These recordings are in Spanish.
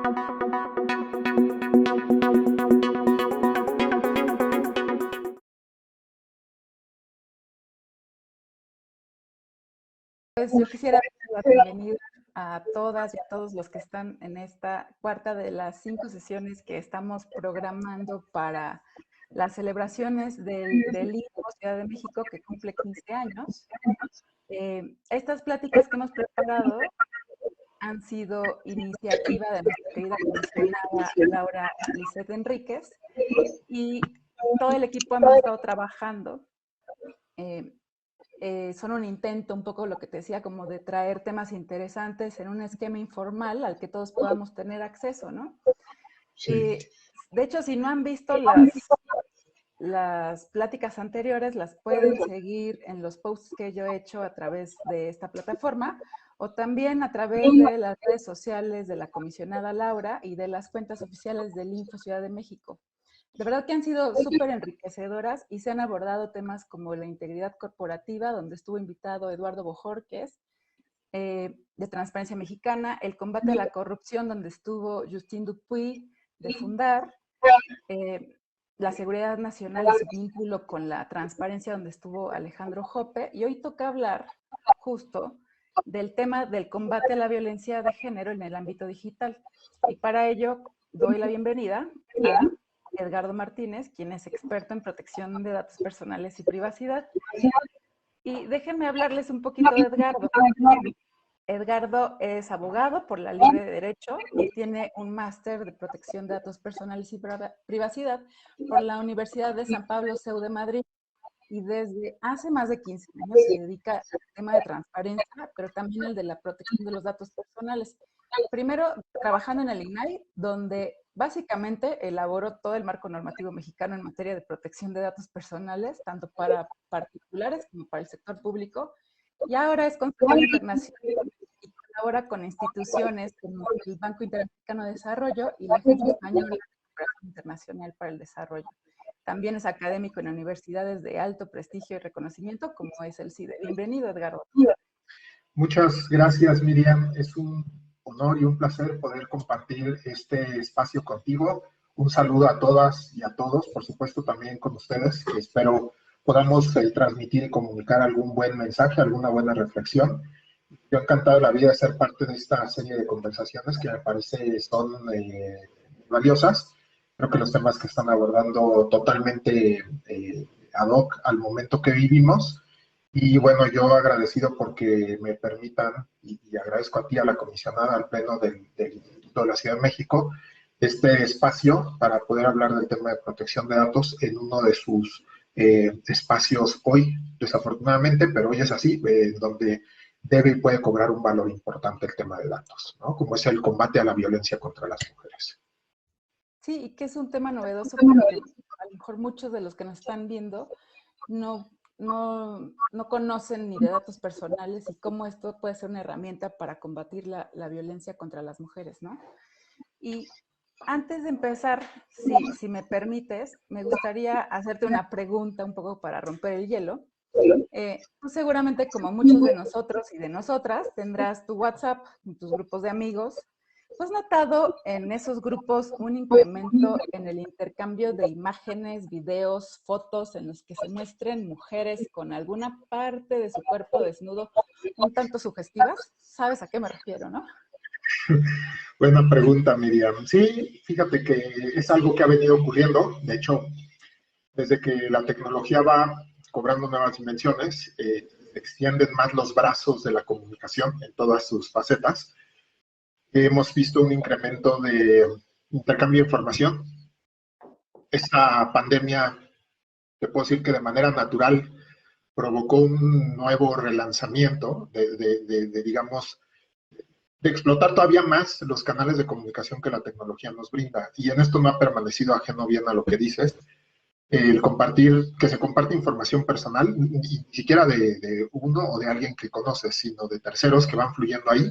Pues yo quisiera dar la bienvenida a todas y a todos los que están en esta cuarta de las 5 sesiones que estamos programando para las celebraciones del IFO Ciudad de México, que cumple 15 años. Estas pláticas que hemos preparado han sido iniciativa de nuestra querida comisionada Laura Lisset Enríquez, y todo el equipo hemos estado trabajando. Son un intento, un poco lo que te decía, como de traer temas interesantes en un esquema informal al que todos podamos tener acceso, ¿no? Sí. De hecho, si no han visto las pláticas anteriores, las pueden seguir en los posts que yo he hecho a través de esta plataforma, o también a través de las redes sociales de la comisionada Laura y de las cuentas oficiales del Info Ciudad de México. De verdad que han sido súper enriquecedoras y se han abordado temas como la integridad corporativa, donde estuvo invitado Eduardo Bojorquez, de Transparencia Mexicana, el combate a la corrupción, donde estuvo Justin Dupuy, de Fundar, la seguridad nacional y su vínculo con la transparencia, donde estuvo Alejandro Jope, y hoy toca hablar justo del tema del combate a la violencia de género en el ámbito digital. Y para ello doy la bienvenida a Edgardo Martínez, quien es experto en protección de datos personales y privacidad. Y déjenme hablarles un poquito de Edgardo. Edgardo es abogado por la Libre de Derecho y tiene un máster de protección de datos personales y privacidad por la Universidad de San Pablo CEU de Madrid. Y desde hace más de 15 años se dedica al tema de transparencia, pero también el de la protección de los datos personales. Primero, trabajando en el INAI, donde básicamente elaboró todo el marco normativo mexicano en materia de protección de datos personales, tanto para particulares como para el sector público, y ahora es consultor internacional y colabora con instituciones como el Banco Interamericano de Desarrollo y la Agencia Española de Cooperación Internacional para el Desarrollo. También es académico en universidades de alto prestigio y reconocimiento, como es el CIDE. Bienvenido, Edgardo. Muchas gracias, Miriam. Es un honor y un placer poder compartir este espacio contigo. Un saludo a todas y a todos, por supuesto también con ustedes, que espero podamos transmitir y comunicar algún buen mensaje, alguna buena reflexión. Yo encantado de la vida de ser parte de esta serie de conversaciones que me parece son valiosas. Creo que los temas que están abordando totalmente ad hoc al momento que vivimos. Y bueno, yo agradecido porque me permitan, y agradezco a ti, a la comisionada, al Pleno del Instituto de la Ciudad de México, este espacio para poder hablar del tema de protección de datos en uno de sus espacios hoy, desafortunadamente, pero hoy es así, donde debe y puede cobrar un valor importante el tema de datos, ¿no? Como es el combate a la violencia contra las mujeres. Sí, y que es un tema novedoso porque a lo mejor muchos de los que nos están viendo no conocen ni de datos personales y cómo esto puede ser una herramienta para combatir la violencia contra las mujeres, ¿no? Y antes de empezar, si me permites, me gustaría hacerte una pregunta un poco para romper el hielo. Tú seguramente, como muchos de nosotros y de nosotras, tendrás tu WhatsApp, tus grupos de amigos. ¿Tú has notado en esos grupos un incremento en el intercambio de imágenes, videos, fotos en los que se muestren mujeres con alguna parte de su cuerpo desnudo un tanto sugestivas? ¿Sabes a qué me refiero, no? Buena pregunta, Miriam. Sí, fíjate que es algo que ha venido ocurriendo. De hecho, desde que la tecnología va cobrando nuevas dimensiones, extienden más los brazos de la comunicación en todas sus facetas. Hemos visto un incremento de intercambio de información. Esta pandemia, te puedo decir que de manera natural provocó un nuevo relanzamiento digamos, de explotar todavía más los canales de comunicación que la tecnología nos brinda. Y en esto no ha permanecido ajeno bien a lo que dices. El compartir, que se comparte información personal, ni siquiera de uno o de alguien que conoces, sino de terceros que van fluyendo ahí.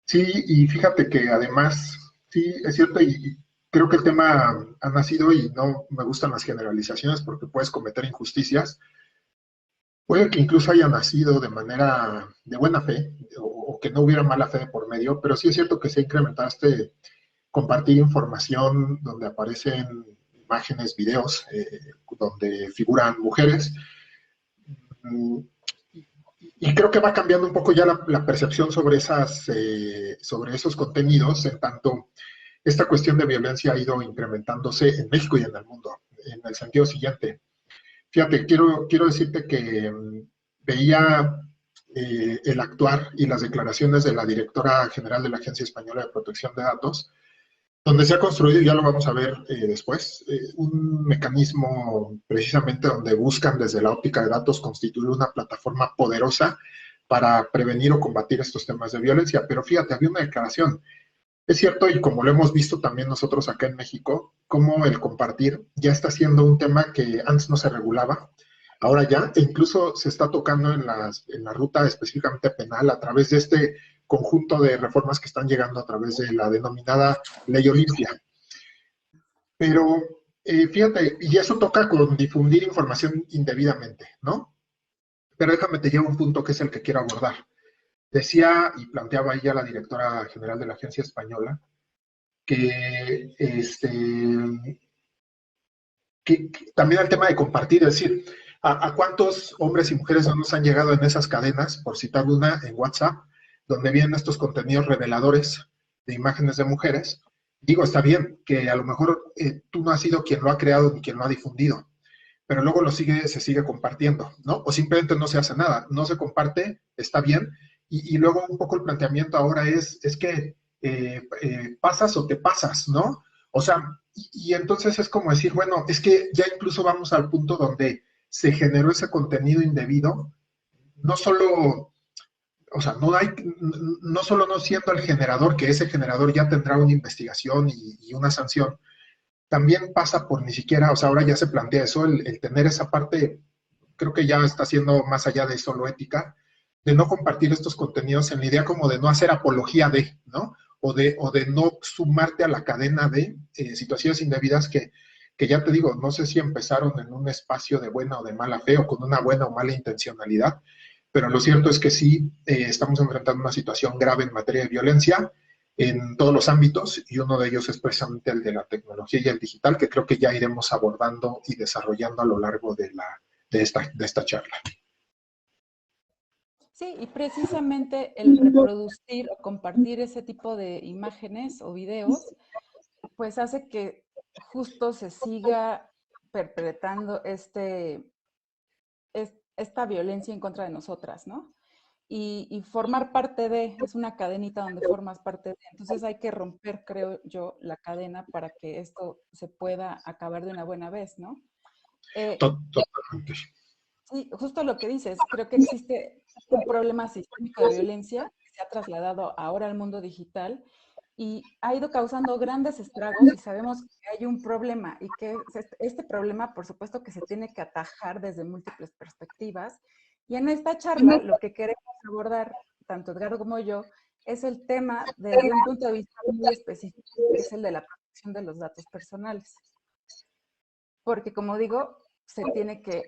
Sí, y fíjate que además, sí, es cierto, y creo que el tema ha nacido, y no me gustan las generalizaciones porque puedes cometer injusticias. Puede que incluso haya nacido de manera de buena fe, o que no hubiera mala fe de por medio, pero sí es cierto que se ha incrementado este compartir información donde aparecen imágenes, videos, donde figuran mujeres. Y creo que va cambiando un poco ya la percepción sobre esos contenidos, en tanto esta cuestión de violencia ha ido incrementándose en México y en el mundo, en el sentido siguiente. Fíjate, quiero decirte que veía el actuar y las declaraciones de la directora general de la Agencia Española de Protección de Datos, donde se ha construido, y ya lo vamos a ver después, un mecanismo precisamente donde buscan desde la óptica de datos constituir una plataforma poderosa para prevenir o combatir estos temas de violencia. Pero fíjate, había una declaración. Es cierto, y como lo hemos visto también nosotros acá en México, cómo el compartir ya está siendo un tema que antes no se regulaba, ahora ya, e incluso se está tocando en la ruta específicamente penal a través de este conjunto de reformas que están llegando a través de la denominada Ley Olimpia. Pero fíjate, y eso toca con difundir información indebidamente, ¿no? Pero déjame te llevo a un punto que es el que quiero abordar. Decía y planteaba ella, la directora general de la Agencia Española, que, que también el tema de compartir, es decir, ¿a cuántos hombres y mujeres no nos han llegado en esas cadenas, por citar una, en WhatsApp, donde vienen estos contenidos reveladores de imágenes de mujeres? Digo, está bien que a lo mejor tú no has sido quien lo ha creado ni quien lo ha difundido, pero luego se sigue compartiendo, ¿no? O simplemente no se hace nada, no se comparte, está bien, y luego un poco el planteamiento ahora es que pasas o te pasas, ¿no? O sea, y entonces es como decir, bueno, es que ya incluso vamos al punto donde se generó ese contenido indebido, no solo, o sea, no solo no siendo el generador, que ese generador ya tendrá una investigación y una sanción, también pasa por ni siquiera, o sea, ahora ya se plantea eso, el tener esa parte, creo que ya está siendo más allá de solo ética, de no compartir estos contenidos en la idea como de no hacer apología de, ¿no? O de no sumarte a la cadena de situaciones indebidas que ya te digo, no sé si empezaron en un espacio de buena o de mala fe o con una buena o mala intencionalidad, pero lo cierto es que sí estamos enfrentando una situación grave en materia de violencia en todos los ámbitos, y uno de ellos es precisamente el de la tecnología y el digital, que creo que ya iremos abordando y desarrollando a lo largo de esta charla. Sí, y precisamente el reproducir o compartir ese tipo de imágenes o videos, pues hace que justo se siga perpetrando esta violencia en contra de nosotras, ¿no? Y formar parte es una cadenita donde formas parte de. Entonces hay que romper, creo yo, la cadena para que esto se pueda acabar de una buena vez, ¿no? Totalmente. Sí, justo lo que dices, creo que existe un problema sistémico de violencia que se ha trasladado ahora al mundo digital y ha ido causando grandes estragos, y sabemos que hay un problema y que este problema, por supuesto, que se tiene que atajar desde múltiples perspectivas. Y en esta charla lo que queremos abordar, tanto Edgardo como yo, es el tema desde un punto de vista muy específico, que es el de la protección de los datos personales. Porque, como digo, se tiene que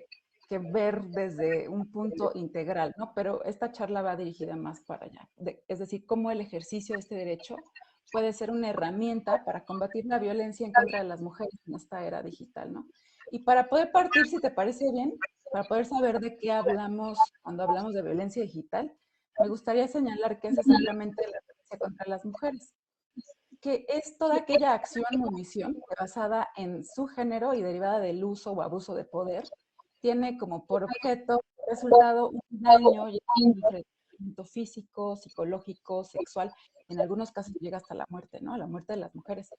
ver desde un punto integral, ¿no? Pero esta charla va dirigida más para allá. Es decir, cómo el ejercicio de este derecho puede ser una herramienta para combatir la violencia en contra de las mujeres en esta era digital, ¿no? Y para poder partir, si te parece bien, para poder saber de qué hablamos cuando hablamos de violencia digital, me gustaría señalar que es exactamente la violencia contra las mujeres, que es toda aquella acción o omisión que, basada en su género y derivada del uso o abuso de poder, tiene como por objeto, resultado, un daño, ya sea un enfrentamiento físico, psicológico, sexual, en algunos casos llega hasta la muerte, ¿no? La muerte de las mujeres.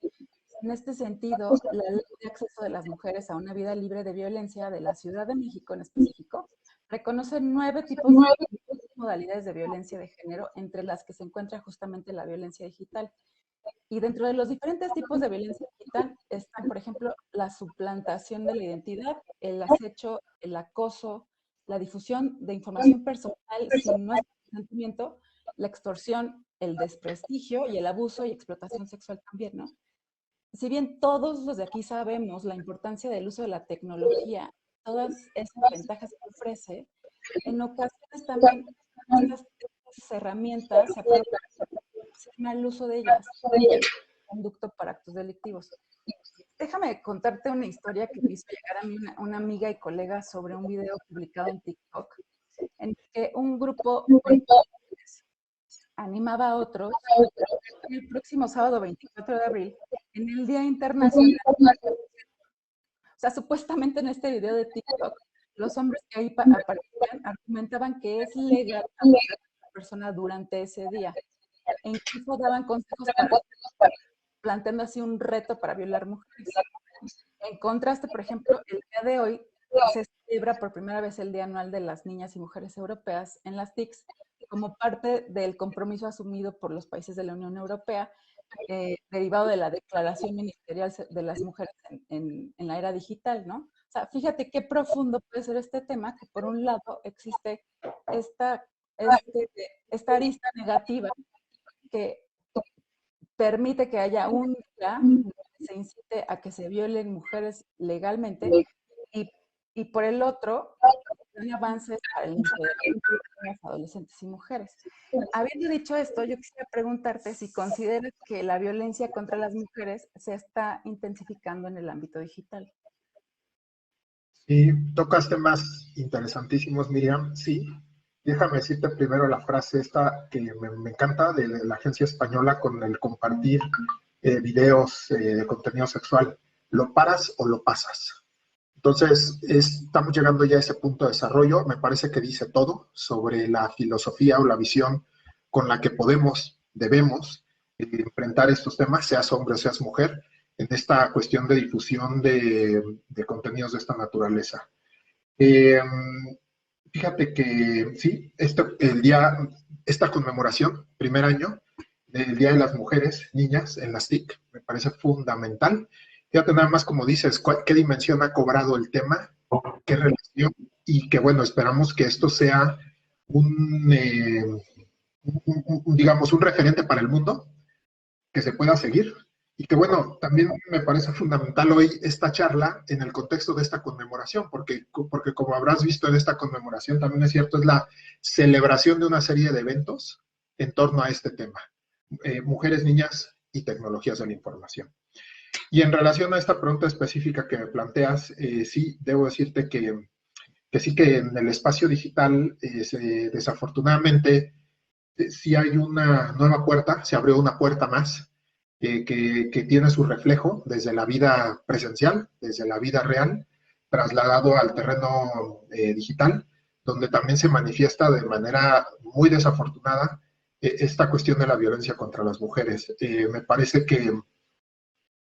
En este sentido, la Ley de Acceso de las Mujeres a una Vida Libre de Violencia de la Ciudad de México en específico reconoce 9 tipos de modalidades de violencia de género, entre las que se encuentra justamente la violencia digital. Y dentro de los diferentes tipos de violencia digital están, por ejemplo, la suplantación de la identidad, el acecho, el acoso, la difusión de información personal sin nuestro consentimiento, la extorsión, el desprestigio y el abuso y explotación sexual también, ¿no? Si bien todos los de aquí sabemos la importancia del uso de la tecnología, todas esas ventajas que ofrece, en ocasiones también estas herramientas se aprovechan mal uso de ellas. conducto para actos delictivos. Déjame contarte una historia que me hizo llegar a mí una amiga y colega sobre un video publicado en TikTok, en que un grupo de animaba a otros el próximo sábado 24 de abril, en el Día Internacional. O sea, supuestamente en este video de TikTok, los hombres que ahí aparecían argumentaban que es legal abusar a una persona durante ese día. E incluso daban consejos planteando así un reto para violar mujeres. En contraste, por ejemplo, el día de hoy se celebra por primera vez el Día Anual de las Niñas y Mujeres Europeas en las TICs, como parte del compromiso asumido por los países de la Unión Europea, derivado de la Declaración Ministerial de las Mujeres en la era digital, ¿no? O sea, fíjate qué profundo puede ser este tema, que por un lado existe esta arista negativa que permite que haya un día donde se incite a que se violen mujeres legalmente y por el otro, hay avances para el empoderamiento de las adolescentes y mujeres. Habiendo dicho esto, yo quisiera preguntarte si consideras que la violencia contra las mujeres se está intensificando en el ámbito digital. Sí, tocas temas interesantísimos, Miriam. Sí, déjame decirte primero la frase esta que me encanta de la agencia española con el compartir videos de contenido sexual. ¿Lo paras o lo pasas? Entonces, estamos llegando ya a ese punto de desarrollo. Me parece que dice todo sobre la filosofía o la visión con la que debemos enfrentar estos temas, seas hombre o seas mujer, en esta cuestión de difusión de contenidos de esta naturaleza. Fíjate que sí, esta conmemoración, primer año del Día de las Mujeres, Niñas en las TIC, me parece fundamental. Fíjate nada más como dices, qué dimensión ha cobrado el tema, qué relación, y que bueno, esperamos que esto sea digamos, un referente para el mundo, que se pueda seguir. Y que bueno, también me parece fundamental hoy esta charla en el contexto de esta conmemoración, porque como habrás visto en esta conmemoración, también es cierto, es la celebración de una serie de eventos en torno a este tema. Mujeres, niñas y tecnologías de la información. Y en relación a esta pregunta específica que me planteas, sí, debo decirte que sí que en el espacio digital, desafortunadamente, sí hay una nueva puerta, se abrió una puerta más, que tiene su reflejo desde la vida presencial, desde la vida real, trasladado al terreno digital, donde también se manifiesta de manera muy desafortunada esta cuestión de la violencia contra las mujeres. Me parece que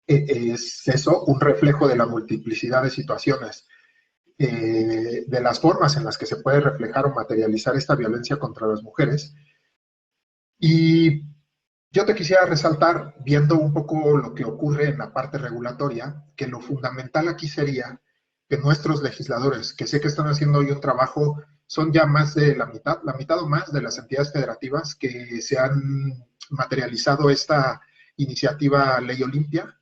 es eso, un reflejo de la multiplicidad de situaciones, de las formas en las que se puede reflejar o materializar esta violencia contra las mujeres. Y yo te quisiera resaltar, viendo un poco lo que ocurre en la parte regulatoria, que lo fundamental aquí sería que nuestros legisladores, que sé que están haciendo hoy un trabajo, son ya más de la mitad o más de las entidades federativas que se han materializado esta iniciativa Ley Olimpia,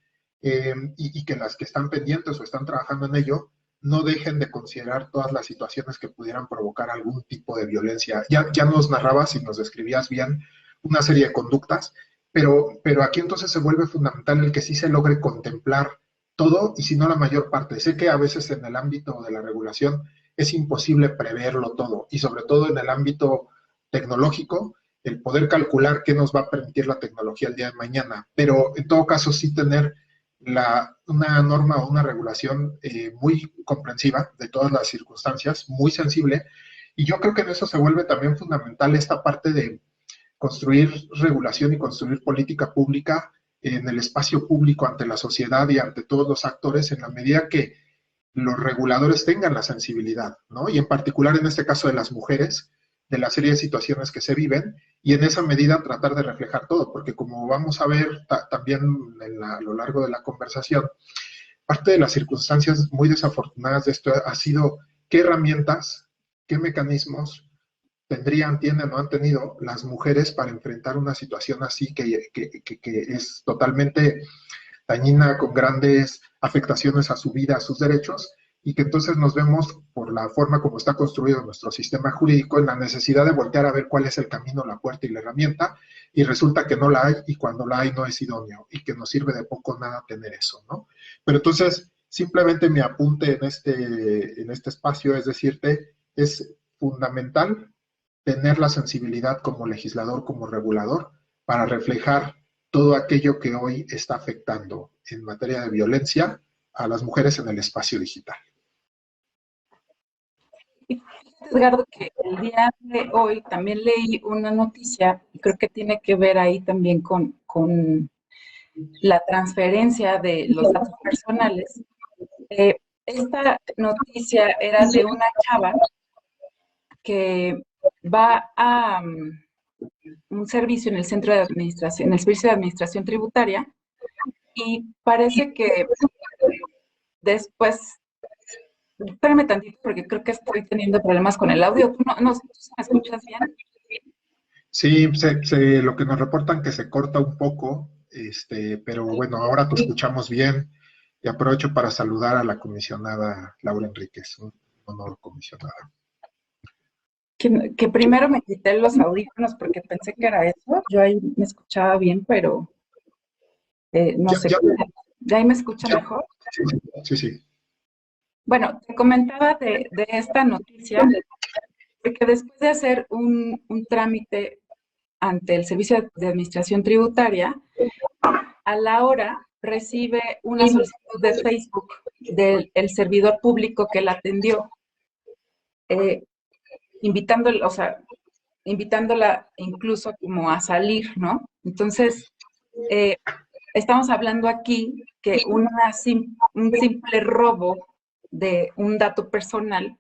y que las que están pendientes o están trabajando en ello, no dejen de considerar todas las situaciones que pudieran provocar algún tipo de violencia. Ya nos narrabas y nos describías bien una serie de conductas, pero aquí entonces se vuelve fundamental el que sí se logre contemplar todo y si no la mayor parte. Sé que a veces en el ámbito de la regulación es imposible preverlo todo y sobre todo en el ámbito tecnológico, el poder calcular qué nos va a permitir la tecnología el día de mañana, pero en todo caso sí tener una norma o una regulación muy comprensiva de todas las circunstancias, muy sensible, y yo creo que en eso se vuelve también fundamental esta parte de construir regulación y construir política pública en el espacio público ante la sociedad y ante todos los actores en la medida que los reguladores tengan la sensibilidad, ¿no? Y en particular en este caso de las mujeres, de la serie de situaciones que se viven y en esa medida tratar de reflejar todo, porque como vamos a ver también a lo largo de la conversación, parte de las circunstancias muy desafortunadas de esto ha sido qué herramientas, qué mecanismos tienen o han tenido las mujeres para enfrentar una situación así que es totalmente dañina, con grandes afectaciones a su vida, a sus derechos, y que entonces nos vemos por la forma como está construido nuestro sistema jurídico en la necesidad de voltear a ver cuál es el camino, la puerta y la herramienta, y resulta que no la hay, y cuando la hay no es idóneo, y que nos sirve de poco o nada tener eso, ¿no? Pero entonces, simplemente mi apunte en este espacio es decirte, es fundamental tener la sensibilidad como legislador, como regulador, para reflejar todo aquello que hoy está afectando en materia de violencia a las mujeres en el espacio digital. Y fíjate, Edgardo, que el día de hoy también leí una noticia, y creo que tiene que ver ahí también con la transferencia de los datos personales. Esta noticia era de una chava que va a un servicio en el centro de administración, en el servicio de administración tributaria, y parece que después, espérame tantito porque creo que estoy teniendo problemas con el audio. ¿Tú no ¿tú me escuchas bien? Sí, lo que nos reportan que se corta un poco, pero bueno, ahora te escuchamos bien y aprovecho para saludar a la comisionada Laura Enríquez, un honor, comisionada. Que primero me quité los audífonos porque pensé que era eso. Yo ahí me escuchaba bien, pero no sé. ¿De ahí me escucha mejor? Sí. Bueno, te comentaba de esta noticia, porque después de hacer un trámite ante el Servicio de Administración Tributaria, a la hora recibe una solicitud de Facebook del servidor público que la atendió, invitándola incluso como a salir, ¿no? Entonces, estamos hablando aquí que un simple robo de un dato personal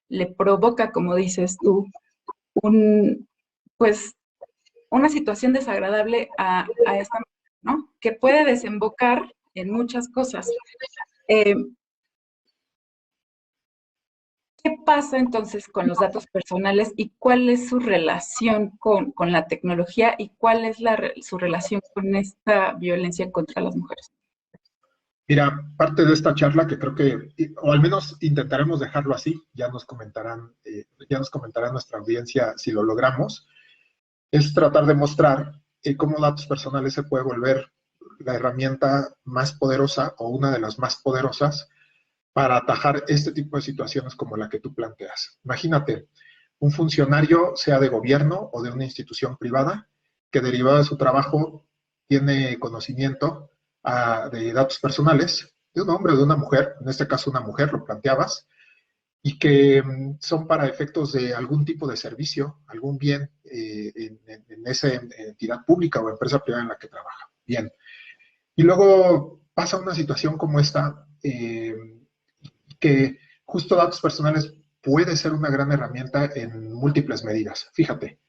le provoca, como dices tú, pues una situación desagradable a esta mujer, ¿no? Que puede desembocar en muchas cosas. ¿Qué pasa entonces con los datos personales y cuál es su relación con la tecnología y cuál es su relación con esta violencia contra las mujeres? Mira, parte de esta charla que creo que, o al menos intentaremos dejarlo así, ya nos comentará nuestra audiencia si lo logramos, es tratar de mostrar cómo datos personales se puede volver la herramienta más poderosa o una de las más poderosas para atajar este tipo de situaciones como la que tú planteas. Imagínate, un funcionario, sea de gobierno o de una institución privada, que derivado de su trabajo tiene conocimiento de datos personales de un hombre o de una mujer, en este caso una mujer, lo planteabas, y que son para efectos de algún tipo de servicio, algún bien en esa entidad pública o empresa privada en la que trabaja. Bien. Y luego pasa una situación como esta, que justo datos personales puede ser una gran herramienta en múltiples medidas. Fíjate,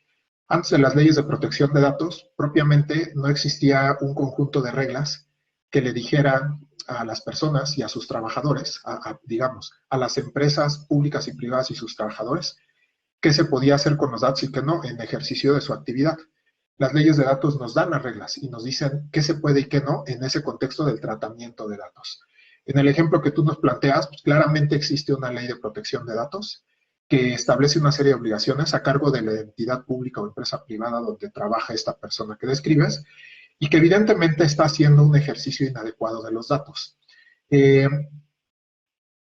antes de las leyes de protección de datos, propiamente no existía un conjunto de reglas que le dijeran a las personas y a sus trabajadores, digamos, a las empresas públicas y privadas y sus trabajadores, qué se podía hacer con los datos y qué no en ejercicio de su actividad. Las leyes de datos nos dan las reglas y nos dicen qué se puede y qué no en ese contexto del tratamiento de datos. En el ejemplo que tú nos planteas, pues claramente existe una ley de protección de datos que establece una serie de obligaciones a cargo de la entidad pública o empresa privada donde trabaja esta persona que describes y que evidentemente está haciendo un ejercicio inadecuado de los datos.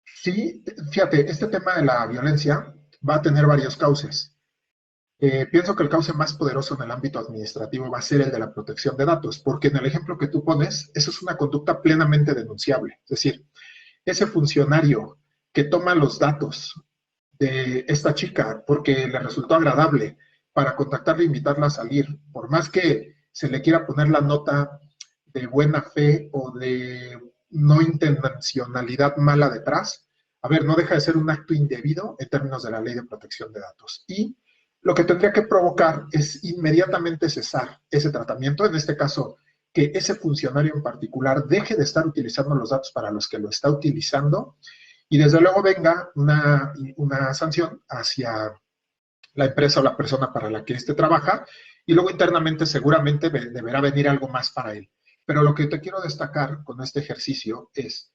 Sí, fíjate, este tema de la violencia va a tener varios cauces. Pienso que el cauce más poderoso en el ámbito administrativo va a ser el de la protección de datos, porque en el ejemplo que tú pones, eso es una conducta plenamente denunciable. Es decir, ese funcionario que toma los datos de esta chica porque le resultó agradable para contactarla e invitarla a salir, por más que se le quiera poner la nota de buena fe o de no intencionalidad mala detrás, a ver, no deja de ser un acto indebido en términos de la ley de protección de datos. Y lo que tendría que provocar es inmediatamente cesar ese tratamiento, en este caso, que ese funcionario en particular deje de estar utilizando los datos para los que lo está utilizando y desde luego venga una sanción hacia la empresa o la persona para la que éste trabaja y luego internamente seguramente deberá venir algo más para él. Pero lo que te quiero destacar con este ejercicio es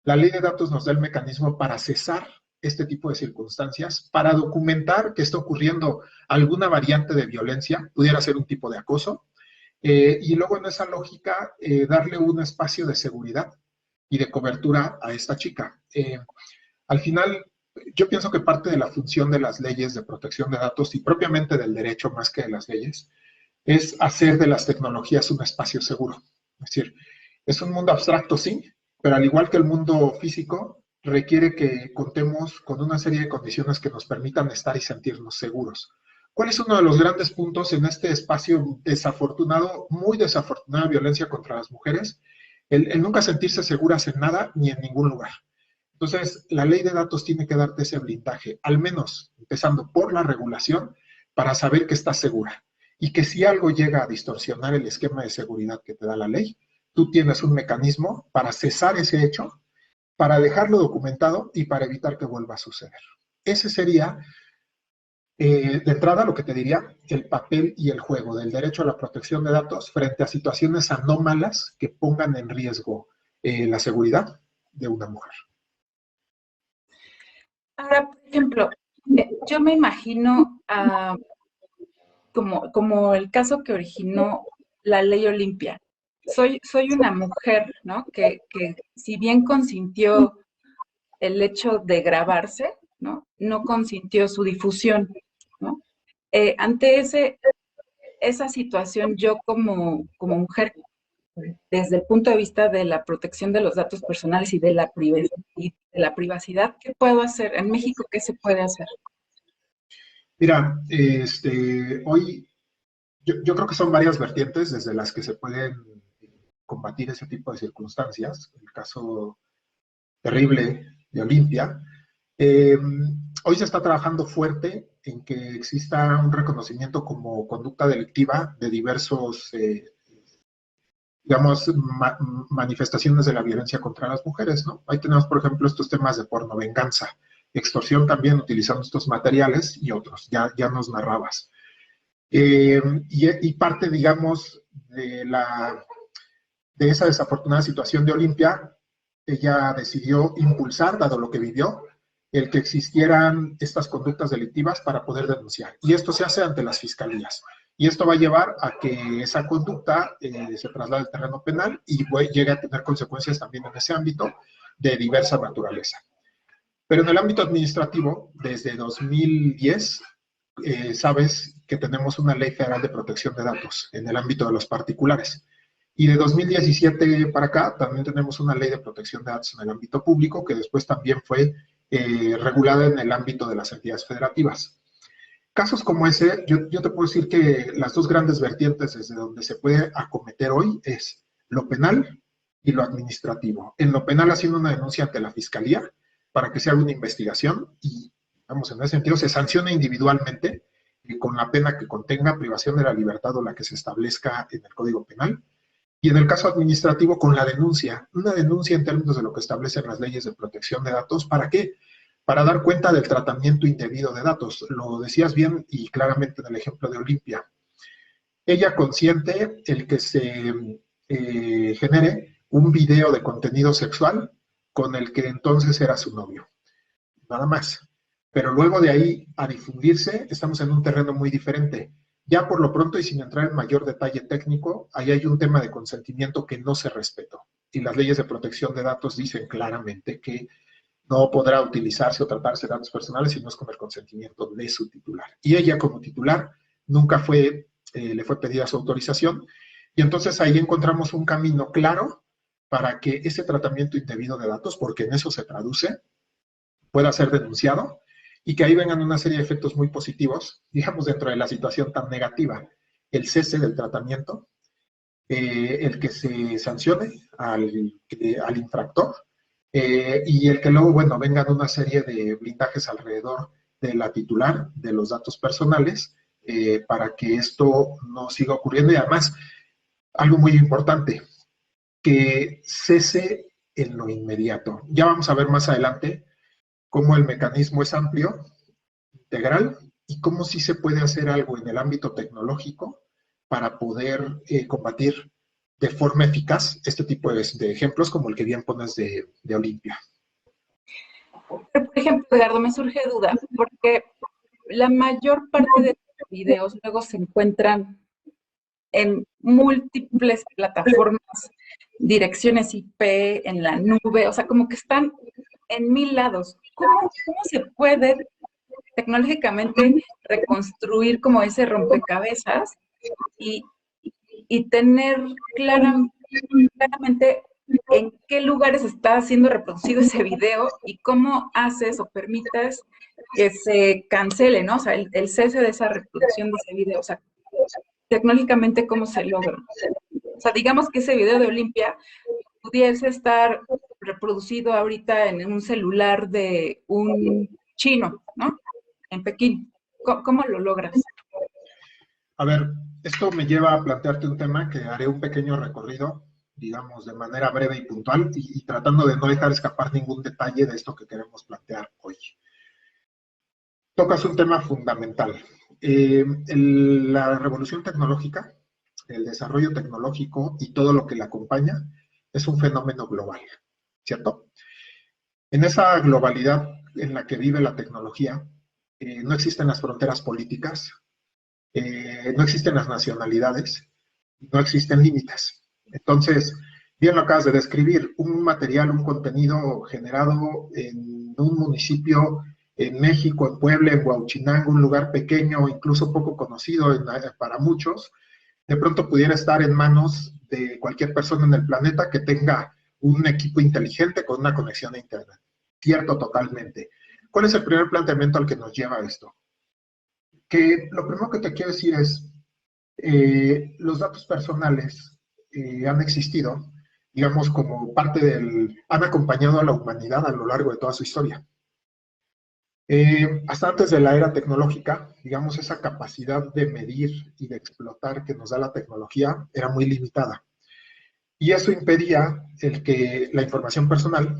La ley de datos nos da el mecanismo para cesar este tipo de circunstancias, para documentar que está ocurriendo alguna variante de violencia, pudiera ser un tipo de acoso, y luego en esa lógica darle un espacio de seguridad y de cobertura a esta chica. Al final, yo pienso que parte de la función de las leyes de protección de datos y propiamente del derecho más que de las leyes es hacer de las tecnologías un espacio seguro. Es decir, es un mundo abstracto, sí, pero al igual que el mundo físico, requiere que contemos con una serie de condiciones que nos permitan estar y sentirnos seguros. ¿Cuál es uno de los grandes puntos en este espacio desafortunado, muy desafortunada violencia contra las mujeres? El nunca sentirse seguras en nada ni en ningún lugar. Entonces, la ley de datos tiene que darte ese blindaje, al menos empezando por la regulación, para saber que estás segura. Y que si algo llega a distorsionar el esquema de seguridad que te da la ley, tú tienes un mecanismo para cesar ese hecho, para dejarlo documentado y para evitar que vuelva a suceder. Ese sería, de entrada, lo que te diría, el papel y el juego del derecho a la protección de datos frente a situaciones anómalas que pongan en riesgo la seguridad de una mujer. Ahora, por ejemplo, yo me imagino como el caso que originó la ley Olimpia. Soy una mujer, ¿no? Que si bien consintió el hecho de grabarse, ¿no? No consintió su difusión, ¿no? Ante esa situación, yo como mujer, desde el punto de vista de la protección de los datos personales y de la privacidad, ¿qué puedo hacer? En México, ¿qué se puede hacer? Mira, hoy yo creo que son varias vertientes desde las que se pueden combatir ese tipo de circunstancias. El caso terrible de Olimpia. Eh, Hoy se está trabajando fuerte en que exista un reconocimiento como conducta delictiva de diversos, digamos, manifestaciones de la violencia contra las mujeres, ¿no? Ahí tenemos, por ejemplo, estos temas de porno venganza, extorsión también utilizando estos materiales y otros, ya nos narrabas. Y parte, digamos, de esa desafortunada situación de Olimpia, ella decidió impulsar, dado lo que vivió, el que existieran estas conductas delictivas para poder denunciar. Y esto se hace ante las fiscalías. Y esto va a llevar a que esa conducta se traslade al terreno penal y llegue a tener consecuencias también en ese ámbito de diversa naturaleza. Pero en el ámbito administrativo, desde 2010, sabes que tenemos una ley federal de protección de datos en el ámbito de los particulares. Y de 2017 para acá también tenemos una ley de protección de datos en el ámbito público que después también fue regulada en el ámbito de las entidades federativas. Casos como ese, yo te puedo decir que las dos grandes vertientes desde donde se puede acometer hoy es lo penal y lo administrativo. En lo penal haciendo una denuncia ante la fiscalía para que se haga una investigación y, vamos, en ese sentido se sancione individualmente con la pena que contenga privación de la libertad o la que se establezca en el Código Penal. Y en el caso administrativo, con la denuncia, una denuncia en términos de lo que establecen las leyes de protección de datos, ¿para qué? Para dar cuenta del tratamiento indebido de datos. Lo decías bien y claramente en el ejemplo de Olimpia. Ella consiente el que se genere un video de contenido sexual con el que entonces era su novio. Nada más. Pero luego de ahí a difundirse, estamos en un terreno muy diferente. Ya por lo pronto y sin entrar en mayor detalle técnico, ahí hay un tema de consentimiento que no se respetó. Y las leyes de protección de datos dicen claramente que no podrá utilizarse o tratarse de datos personales si no es con el consentimiento de su titular. Y ella como titular nunca le fue pedida su autorización. Y entonces ahí encontramos un camino claro para que ese tratamiento indebido de datos, porque en eso se traduce, pueda ser denunciado y que ahí vengan una serie de efectos muy positivos, digamos, dentro de la situación tan negativa. El cese del tratamiento, el que se sancione al infractor y el que luego, bueno, vengan una serie de blindajes alrededor de la titular de los datos personales para que esto no siga ocurriendo y además, algo muy importante, que cese en lo inmediato. Ya vamos a ver más adelante cómo el mecanismo es amplio, integral, y cómo sí se puede hacer algo en el ámbito tecnológico para poder combatir de forma eficaz este tipo de ejemplos como el que bien pones de Olimpia. Pero, por ejemplo, Edgardo, me surge duda, porque la mayor parte de los videos luego se encuentran en múltiples plataformas, direcciones IP, en la nube, o sea, como que están en 1000 lados. ¿Cómo se puede tecnológicamente reconstruir como ese rompecabezas y, y tener claramente en qué lugares está siendo reproducido ese video y cómo haces o permites que se cancele, ¿no? O sea, el cese de esa reproducción de ese video, o sea, tecnológicamente cómo se logra? O sea, digamos que ese video de Olimpia pudiese estar reproducido ahorita en un celular de un chino, ¿no? En Pekín. ¿Cómo lo logras? A ver, esto me lleva a plantearte un tema que haré un pequeño recorrido, digamos, de manera breve y puntual, y tratando de no dejar escapar ningún detalle de esto que queremos plantear hoy. Tocas un tema fundamental. La revolución tecnológica, el desarrollo tecnológico y todo lo que la acompaña es un fenómeno global, ¿cierto? En esa globalidad en la que vive la tecnología, no existen las fronteras políticas, no existen las nacionalidades, no existen límites. Entonces, bien lo acabas de describir, un material, un contenido generado en un municipio en México, en Puebla, en Huauchinango, un lugar pequeño, incluso poco conocido para muchos, de pronto pudiera estar en manos de cualquier persona en el planeta que tenga un equipo inteligente con una conexión a Internet. Cierto, totalmente. ¿Cuál es el primer planteamiento al que nos lleva esto? Que lo primero que te quiero decir es, los datos personales han existido, digamos, como parte han acompañado a la humanidad a lo largo de toda su historia. Hasta antes de la era tecnológica, digamos, esa capacidad de medir y de explotar que nos da la tecnología era muy limitada. Y eso impedía el que la información personal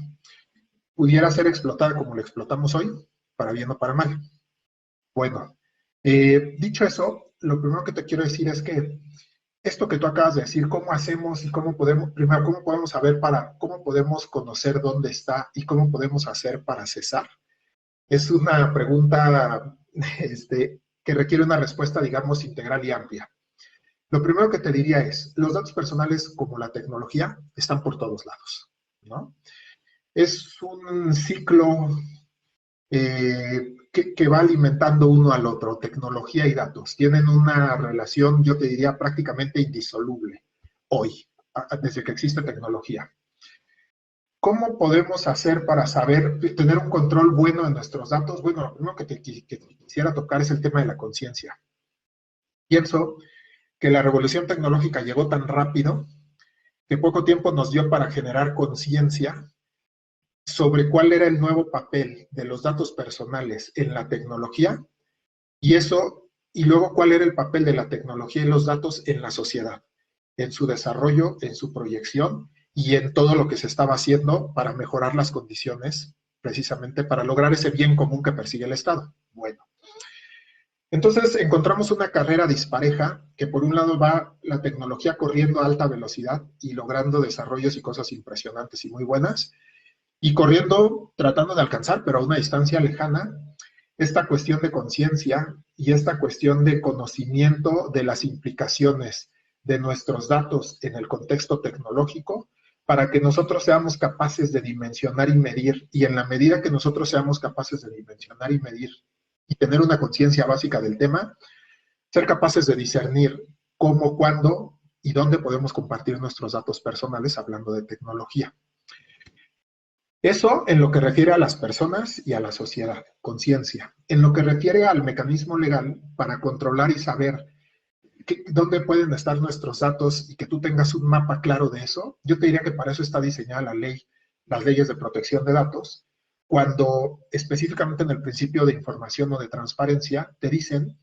pudiera ser explotada como la explotamos hoy, para bien o para mal. Bueno, dicho eso, lo primero que te quiero decir es que esto que tú acabas de decir, cómo hacemos y cómo podemos, primero, cómo podemos saber cómo podemos conocer dónde está y cómo podemos hacer para cesar, es una pregunta que requiere una respuesta, digamos, integral y amplia. Lo primero que te diría es, los datos personales como la tecnología están por todos lados, ¿no? Es un ciclo que va alimentando uno al otro, tecnología y datos. Tienen una relación, yo te diría, prácticamente indisoluble hoy, desde que existe tecnología. ¿Cómo podemos hacer para tener un control bueno de nuestros datos? Bueno, lo primero que quisiera tocar es el tema de la conciencia. Pienso que la revolución tecnológica llegó tan rápido que poco tiempo nos dio para generar conciencia sobre cuál era el nuevo papel de los datos personales en la tecnología y luego cuál era el papel de la tecnología y los datos en la sociedad, en su desarrollo, en su proyección y en todo lo que se estaba haciendo para mejorar las condiciones, precisamente para lograr ese bien común que persigue el Estado. Bueno, entonces encontramos una carrera dispareja que por un lado va la tecnología corriendo a alta velocidad y logrando desarrollos y cosas impresionantes y muy buenas, y corriendo, tratando de alcanzar, pero a una distancia lejana, esta cuestión de conciencia y esta cuestión de conocimiento de las implicaciones de nuestros datos en el contexto tecnológico, para que nosotros seamos capaces de dimensionar y medir, y en la medida que nosotros seamos capaces de dimensionar y medir y tener una conciencia básica del tema, ser capaces de discernir cómo, cuándo y dónde podemos compartir nuestros datos personales hablando de tecnología. Eso en lo que refiere a las personas y a la sociedad, conciencia. En lo que refiere al mecanismo legal para controlar y saber dónde pueden estar nuestros datos y que tú tengas un mapa claro de eso, yo te diría que para eso está diseñada la ley, las leyes de protección de datos, cuando específicamente en el principio de información o de transparencia te dicen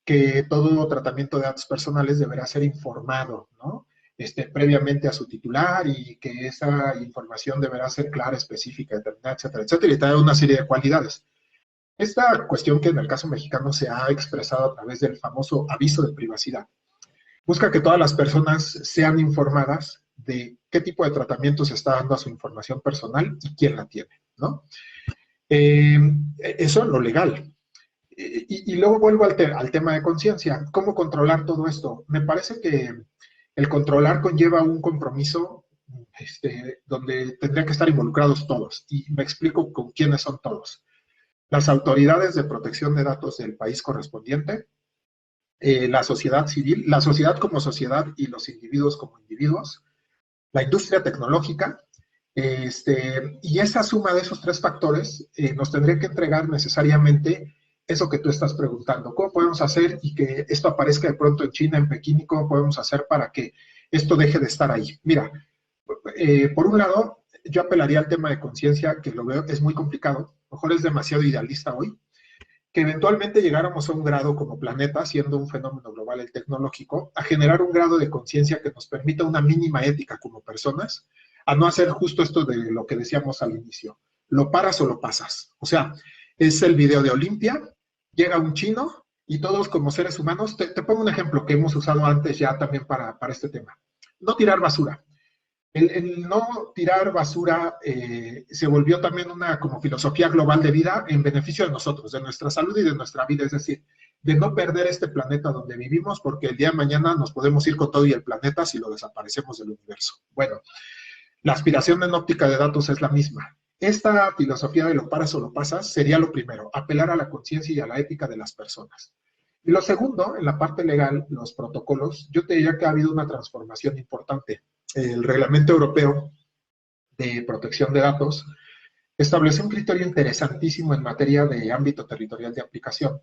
que todo tratamiento de datos personales deberá ser informado, ¿no? Previamente a su titular y que esa información deberá ser clara, específica, determinada, etcétera, etcétera, y trae una serie de cualidades. Esta cuestión que en el caso mexicano se ha expresado a través del famoso aviso de privacidad, Busca que todas las personas sean informadas de qué tipo de tratamiento se está dando a su información personal y quién la tiene, ¿no? Eso es lo legal. Y luego vuelvo al tema de conciencia. ¿Cómo controlar todo esto? Me parece que el controlar conlleva un compromiso donde tendrían que estar involucrados todos. Y me explico con quiénes son todos. Las autoridades de protección de datos del país correspondiente, la sociedad civil, la sociedad como sociedad y los individuos como individuos, la industria tecnológica, y esa suma de esos tres factores nos tendría que entregar necesariamente eso que tú estás preguntando. ¿Cómo podemos hacer y que esto aparezca de pronto en China, en Pekín, y cómo podemos hacer para que esto deje de estar ahí? Mira, por un lado, yo apelaría al tema de conciencia, que lo veo, es muy complicado, a lo mejor es demasiado idealista hoy, que eventualmente llegáramos a un grado como planeta, siendo un fenómeno global el tecnológico, a generar un grado de conciencia que nos permita una mínima ética como personas, a no hacer justo esto de lo que decíamos al inicio, lo paras o lo pasas. O sea, es el video de Olimpia, llega un chino y todos como seres humanos, te pongo un ejemplo que hemos usado antes ya también para este tema, no tirar basura. El no tirar basura se volvió también una como filosofía global de vida en beneficio de nosotros, de nuestra salud y de nuestra vida, es decir, de no perder este planeta donde vivimos, porque el día de mañana nos podemos ir con todo y el planeta si lo desaparecemos del universo. Bueno, la aspiración en óptica de datos es la misma. Esta filosofía de lo paras o lo pasas sería lo primero, apelar a la conciencia y a la ética de las personas. Y lo segundo, en la parte legal, los protocolos, yo te diría que ha habido una transformación importante. El Reglamento Europeo de Protección de Datos establece un criterio interesantísimo en materia de ámbito territorial de aplicación,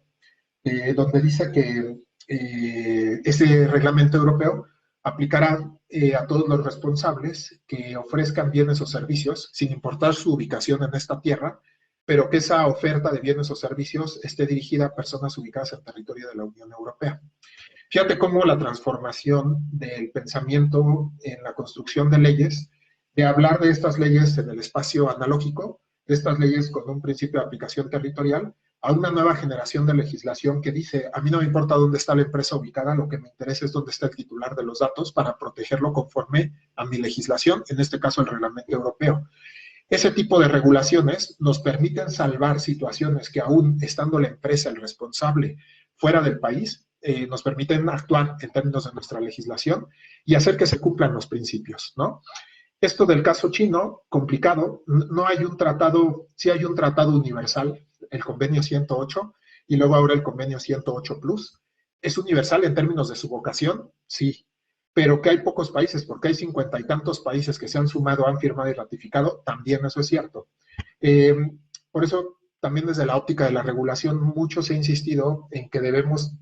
donde dice que ese reglamento europeo aplicará a todos los responsables que ofrezcan bienes o servicios, sin importar su ubicación en esta tierra, pero que esa oferta de bienes o servicios esté dirigida a personas ubicadas en territorio de la Unión Europea. Fíjate cómo la transformación del pensamiento en la construcción de leyes, de hablar de estas leyes en el espacio analógico, de estas leyes con un principio de aplicación territorial, a una nueva generación de legislación que dice, a mí no me importa dónde está la empresa ubicada, lo que me interesa es dónde está el titular de los datos para protegerlo conforme a mi legislación, en este caso el Reglamento Europeo. Ese tipo de regulaciones nos permiten salvar situaciones que aún estando la empresa, el responsable, fuera del país, nos permiten actuar en términos de nuestra legislación y hacer que se cumplan los principios, ¿no? Esto del caso chino, complicado, no hay un tratado, sí hay un tratado universal, el convenio 108, y luego ahora el convenio 108 Plus. ¿Es universal en términos de su vocación? Sí, pero que hay pocos países, porque hay 50 y tantos países que se han sumado, han firmado y ratificado, también eso es cierto. Por eso, también desde la óptica de la regulación, mucho se ha insistido en que debemos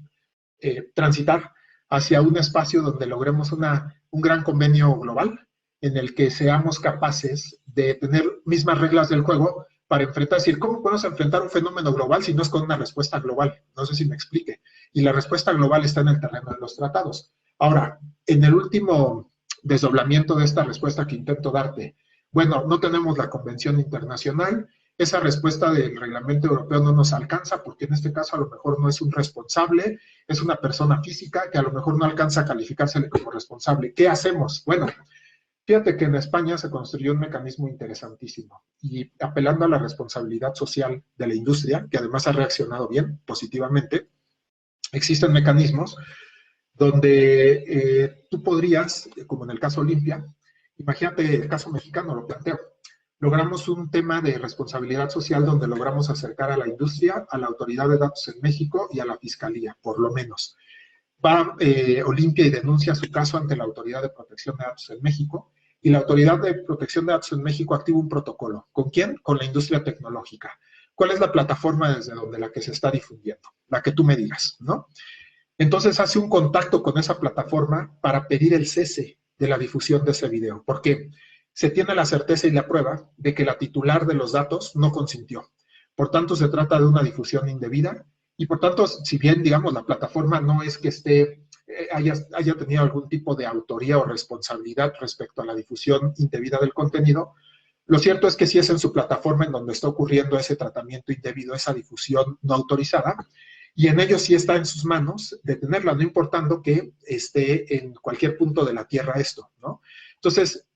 transitar hacia un espacio donde logremos un gran convenio global, en el que seamos capaces de tener mismas reglas del juego para enfrentar, es decir, ¿cómo podemos enfrentar un fenómeno global si no es con una respuesta global? No sé si me explique. Y la respuesta global está en el terreno de los tratados. Ahora, en el último desdoblamiento de esta respuesta que intento darte, bueno, no tenemos la Convención Internacional, esa respuesta del Reglamento Europeo no nos alcanza porque en este caso a lo mejor no es un responsable, es una persona física que a lo mejor no alcanza a calificársele como responsable. ¿Qué hacemos? Bueno, fíjate que en España se construyó un mecanismo interesantísimo y apelando a la responsabilidad social de la industria, que además ha reaccionado bien, positivamente, existen mecanismos donde tú podrías, como en el caso Olimpia, imagínate el caso mexicano, lo planteo, logramos un tema de responsabilidad social donde logramos acercar a la industria, a la autoridad de datos en México y a la fiscalía, por lo menos. Va Olimpia y denuncia su caso ante la Autoridad de Protección de Datos en México, y la Autoridad de Protección de Datos en México activa un protocolo. ¿Con quién? Con la industria tecnológica. ¿Cuál es la plataforma desde donde la que se está difundiendo? La que tú me digas, ¿no? Entonces hace un contacto con esa plataforma para pedir el cese de la difusión de ese video, porque se tiene la certeza y la prueba de que la titular de los datos no consintió. Por tanto, se trata de una difusión indebida y por tanto, si bien, digamos, la plataforma no es que haya tenido algún tipo de autoría o responsabilidad respecto a la difusión indebida del contenido, lo cierto es que sí es en su plataforma en donde está ocurriendo ese tratamiento indebido, esa difusión no autorizada, y en ellos sí está en sus manos detenerla, no importando que esté en cualquier punto de la Tierra esto, ¿no? Entonces,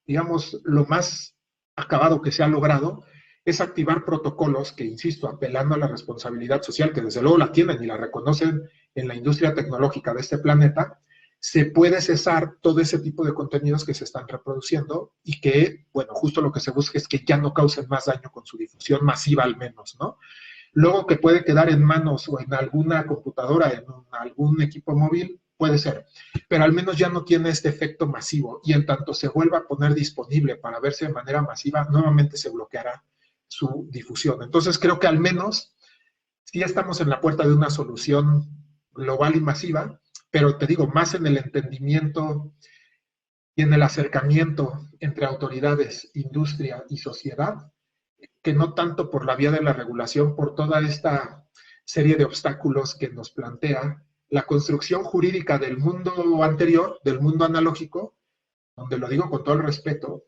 digamos, lo más acabado que se ha logrado es activar protocolos que, insisto, apelando a la responsabilidad social, que desde luego la tienen y la reconocen en la industria tecnológica de este planeta, se puede cesar todo ese tipo de contenidos que se están reproduciendo y que, bueno, justo lo que se busca es que ya no causen más daño con su difusión masiva al menos, ¿no? Luego que puede quedar en manos o en alguna computadora, en algún equipo móvil, puede ser, pero al menos ya no tiene este efecto masivo y en tanto se vuelva a poner disponible para verse de manera masiva, nuevamente se bloqueará su difusión. Entonces creo que al menos sí estamos en la puerta de una solución global y masiva, pero te digo, más en el entendimiento y en el acercamiento entre autoridades, industria y sociedad, que no tanto por la vía de la regulación, por toda esta serie de obstáculos que nos plantea la construcción jurídica del mundo anterior, del mundo analógico, donde lo digo con todo el respeto,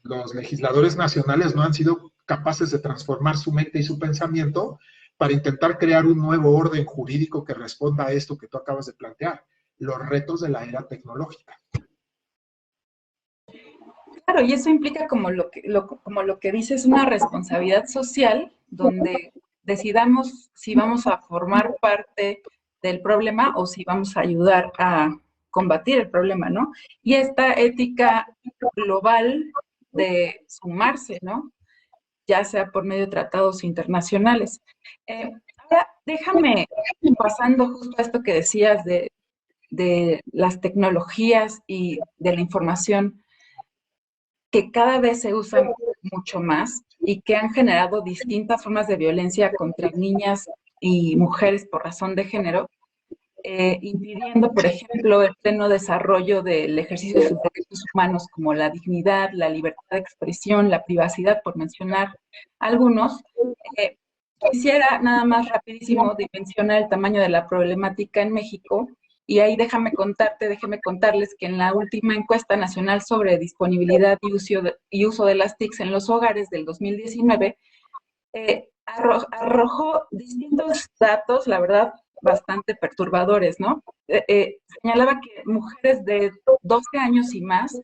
los legisladores nacionales no han sido capaces de transformar su mente y su pensamiento para intentar crear un nuevo orden jurídico que responda a esto que tú acabas de plantear, los retos de la era tecnológica. Claro, y eso implica como lo que dices, una responsabilidad social donde decidamos si vamos a formar parte del problema o si vamos a ayudar a combatir el problema, ¿no? Y esta ética global de sumarse, ¿no? Ya sea por medio de tratados internacionales. Ahora, déjame, pasando justo a esto que decías de las tecnologías y de la información, que cada vez se usan mucho más y que han generado distintas formas de violencia contra niñas y mujeres por razón de género, impidiendo, por ejemplo, el pleno desarrollo del ejercicio de sus derechos humanos como la dignidad, la libertad de expresión, la privacidad, por mencionar algunos. Eh, Quisiera nada más rapidísimo dimensionar el tamaño de la problemática en México. Y ahí déjame contarles que en la última encuesta nacional sobre disponibilidad y uso de las TICs en los hogares del 2019, arrojó distintos datos, la verdad, bastante perturbadores, ¿no? Señalaba que mujeres de 12 años y más,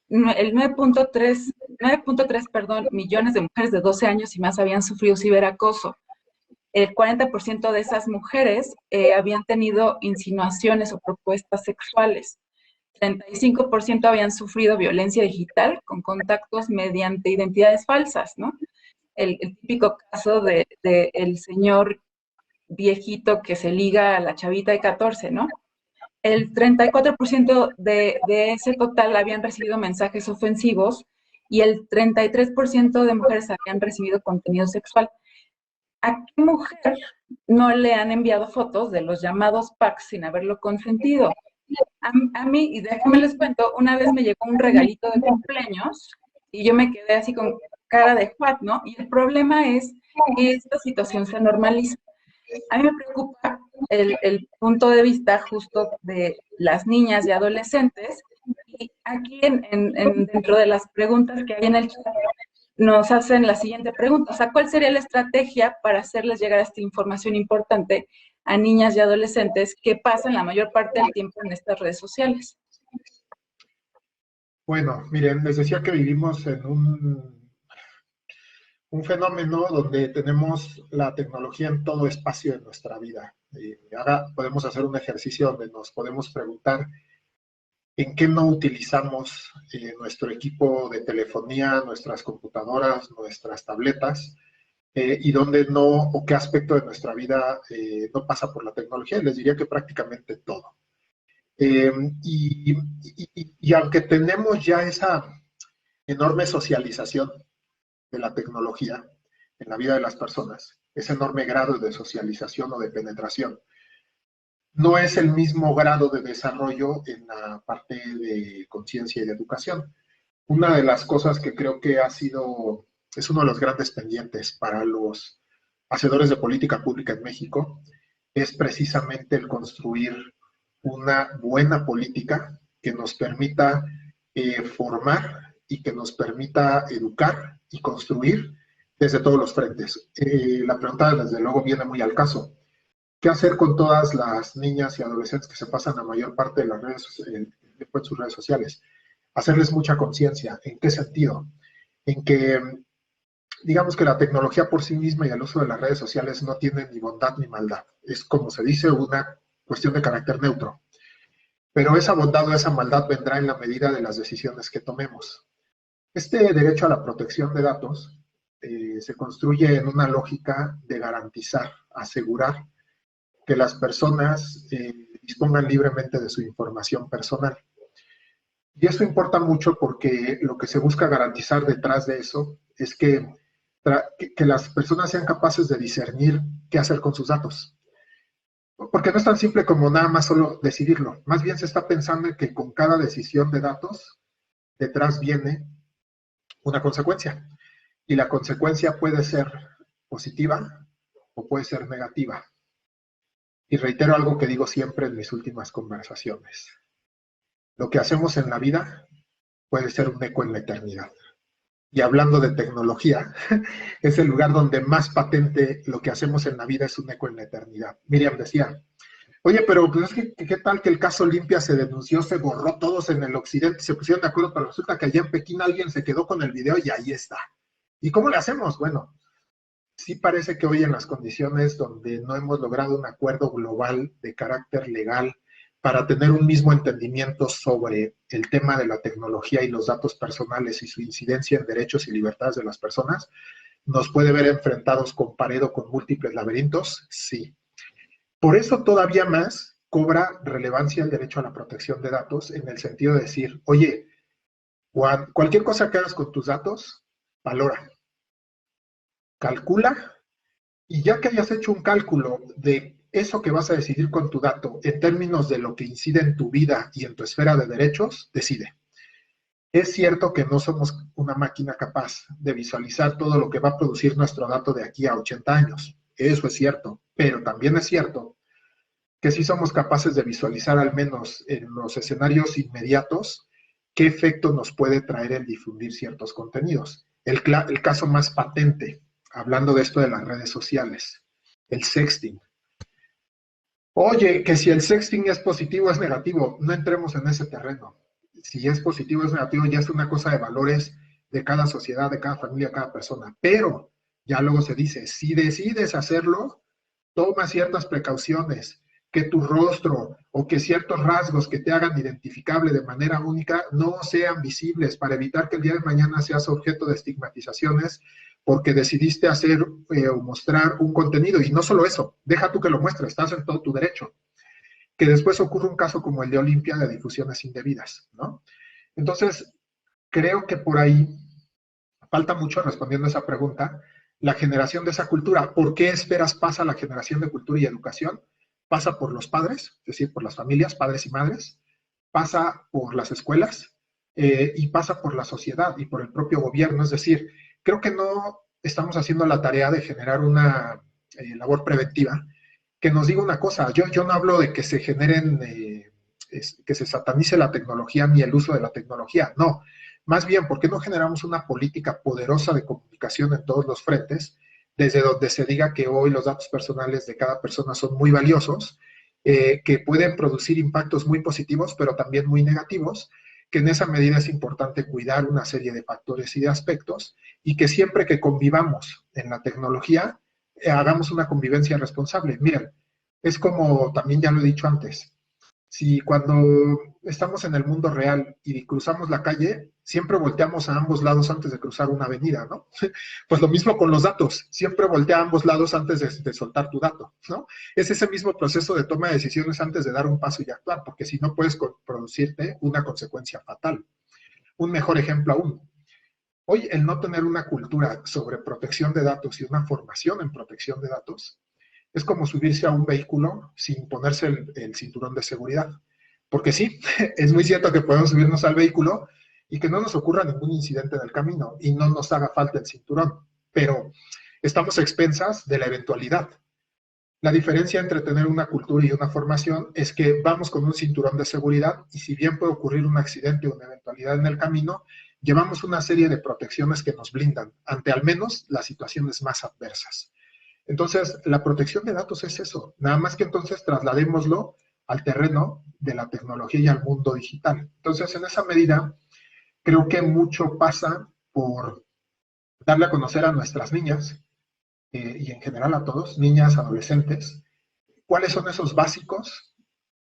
el 9.3 millones de mujeres de 12 años y más habían sufrido ciberacoso. El 40% de esas mujeres habían tenido insinuaciones o propuestas sexuales. 35% habían sufrido violencia digital con contactos mediante identidades falsas, ¿no? El típico caso de el señor viejito que se liga a la chavita de 14, ¿no? El 34% de ese total habían recibido mensajes ofensivos y el 33% de mujeres habían recibido contenido sexual. ¿A qué mujer no le han enviado fotos de los llamados packs sin haberlo consentido? A mí, y déjame les cuento, una vez me llegó un regalito de cumpleaños y yo me quedé así con cara de what, ¿no? Y el problema es que esta situación se normaliza. A mí me preocupa el punto de vista justo de las niñas y adolescentes. Y aquí dentro de las preguntas que hay en el chat, nos hacen la siguiente pregunta. O sea, ¿cuál sería la estrategia para hacerles llegar esta información importante a niñas y adolescentes que pasan la mayor parte del tiempo en estas redes sociales? Bueno, miren, les decía que vivimos en un fenómeno donde tenemos la tecnología en todo espacio de nuestra vida. Ahora podemos hacer un ejercicio donde nos podemos preguntar en qué no utilizamos nuestro equipo de telefonía, nuestras computadoras, nuestras tabletas, y dónde no, o qué aspecto de nuestra vida no pasa por la tecnología. Les diría que prácticamente todo. Y aunque tenemos ya esa enorme socialización de la tecnología en la vida de las personas, ese enorme grado de socialización o de penetración, no es el mismo grado de desarrollo en la parte de conciencia y de educación. Una de las cosas que creo que es uno de los grandes pendientes para los hacedores de política pública en México, es precisamente el construir una buena política que nos permita formar y que nos permita educar y construir desde todos los frentes. La pregunta, desde luego, viene muy al caso. ¿Qué hacer con todas las niñas y adolescentes que se pasan la mayor parte de las redes, después de sus redes sociales? Hacerles mucha conciencia. ¿En qué sentido? En que, digamos que la tecnología por sí misma y el uso de las redes sociales no tiene ni bondad ni maldad. Es, como se dice, una cuestión de carácter neutro. Pero esa bondad o esa maldad vendrá en la medida de las decisiones que tomemos. Este derecho a la protección de datos se construye en una lógica de garantizar, asegurar que las personas dispongan libremente de su información personal. Y eso importa mucho porque lo que se busca garantizar detrás de eso es que las personas sean capaces de discernir qué hacer con sus datos. Porque no es tan simple como nada más solo decidirlo. Más bien se está pensando en que con cada decisión de datos, detrás viene una consecuencia. Y la consecuencia puede ser positiva o puede ser negativa. Y reitero algo que digo siempre en mis últimas conversaciones. Lo que hacemos en la vida puede ser un eco en la eternidad. Y hablando de tecnología, es el lugar donde más patente lo que hacemos en la vida es un eco en la eternidad. Miriam decía, oye, pero pues es que, ¿qué tal que el caso Olimpia se denunció, se borró, todos en el occidente se pusieron de acuerdo, pero resulta que allá en Pekín alguien se quedó con el video y ahí está? ¿Y cómo le hacemos? Bueno, sí parece que hoy en las condiciones donde no hemos logrado un acuerdo global de carácter legal para tener un mismo entendimiento sobre el tema de la tecnología y los datos personales y su incidencia en derechos y libertades de las personas, nos puede ver enfrentados con pared o con múltiples laberintos, sí. Por eso todavía más cobra relevancia el derecho a la protección de datos en el sentido de decir, oye, Juan, cualquier cosa que hagas con tus datos, valora, calcula, y ya que hayas hecho un cálculo de eso que vas a decidir con tu dato en términos de lo que incide en tu vida y en tu esfera de derechos, decide. Es cierto que no somos una máquina capaz de visualizar todo lo que va a producir nuestro dato de aquí a 80 años. Eso es cierto, pero también es cierto que sí somos capaces de visualizar al menos en los escenarios inmediatos qué efecto nos puede traer el difundir ciertos contenidos. El caso más patente, hablando de esto de las redes sociales, el sexting. Oye, que si el sexting es positivo o es negativo, no entremos en ese terreno. Si es positivo o es negativo, ya es una cosa de valores de cada sociedad, de cada familia, de cada persona. Pero ya luego se dice, si decides hacerlo, toma ciertas precauciones, que tu rostro o que ciertos rasgos que te hagan identificable de manera única no sean visibles para evitar que el día de mañana seas objeto de estigmatizaciones porque decidiste hacer o mostrar un contenido. Y no solo eso, deja tú que lo muestres, estás en todo tu derecho. Que después ocurra un caso como el de Olimpia de difusiones indebidas, ¿no? Entonces, creo que por ahí falta mucho respondiendo a esa pregunta, la generación de esa cultura. ¿Por qué esperas pasa la generación de cultura y educación? Pasa por los padres, es decir, por las familias, padres y madres, pasa por las escuelas y pasa por la sociedad y por el propio gobierno. Es decir, creo que no estamos haciendo la tarea de generar una labor preventiva que nos diga una cosa. Yo no hablo de que se generen, que se satanice la tecnología ni el uso de la tecnología, no. Más bien, ¿por qué no generamos una política poderosa de comunicación en todos los frentes, desde donde se diga que hoy los datos personales de cada persona son muy valiosos, que pueden producir impactos muy positivos, pero también muy negativos, que en esa medida es importante cuidar una serie de factores y de aspectos, y que siempre que convivamos en la tecnología, hagamos una convivencia responsable. Miren, es como también ya lo he dicho antes, si cuando estamos en el mundo real y cruzamos la calle, siempre volteamos a ambos lados antes de cruzar una avenida, ¿no? Pues lo mismo con los datos, siempre voltea a ambos lados antes de soltar tu dato, ¿no? Es ese mismo proceso de toma de decisiones antes de dar un paso y actuar, porque si no puedes producirte una consecuencia fatal. Un mejor ejemplo aún. Hoy, el no tener una cultura sobre protección de datos y una formación en protección de datos es como subirse a un vehículo sin ponerse el cinturón de seguridad. Porque sí, es muy cierto que podemos subirnos al vehículo y que no nos ocurra ningún incidente en el camino y no nos haga falta el cinturón, pero estamos a expensas de la eventualidad. La diferencia entre tener una cultura y una formación es que vamos con un cinturón de seguridad y si bien puede ocurrir un accidente o una eventualidad en el camino, llevamos una serie de protecciones que nos blindan ante al menos las situaciones más adversas. Entonces, la protección de datos es eso, nada más que entonces trasladémoslo al terreno de la tecnología y al mundo digital. Entonces, en esa medida, creo que mucho pasa por darle a conocer a nuestras niñas, y en general a todos, niñas, adolescentes, cuáles son esos básicos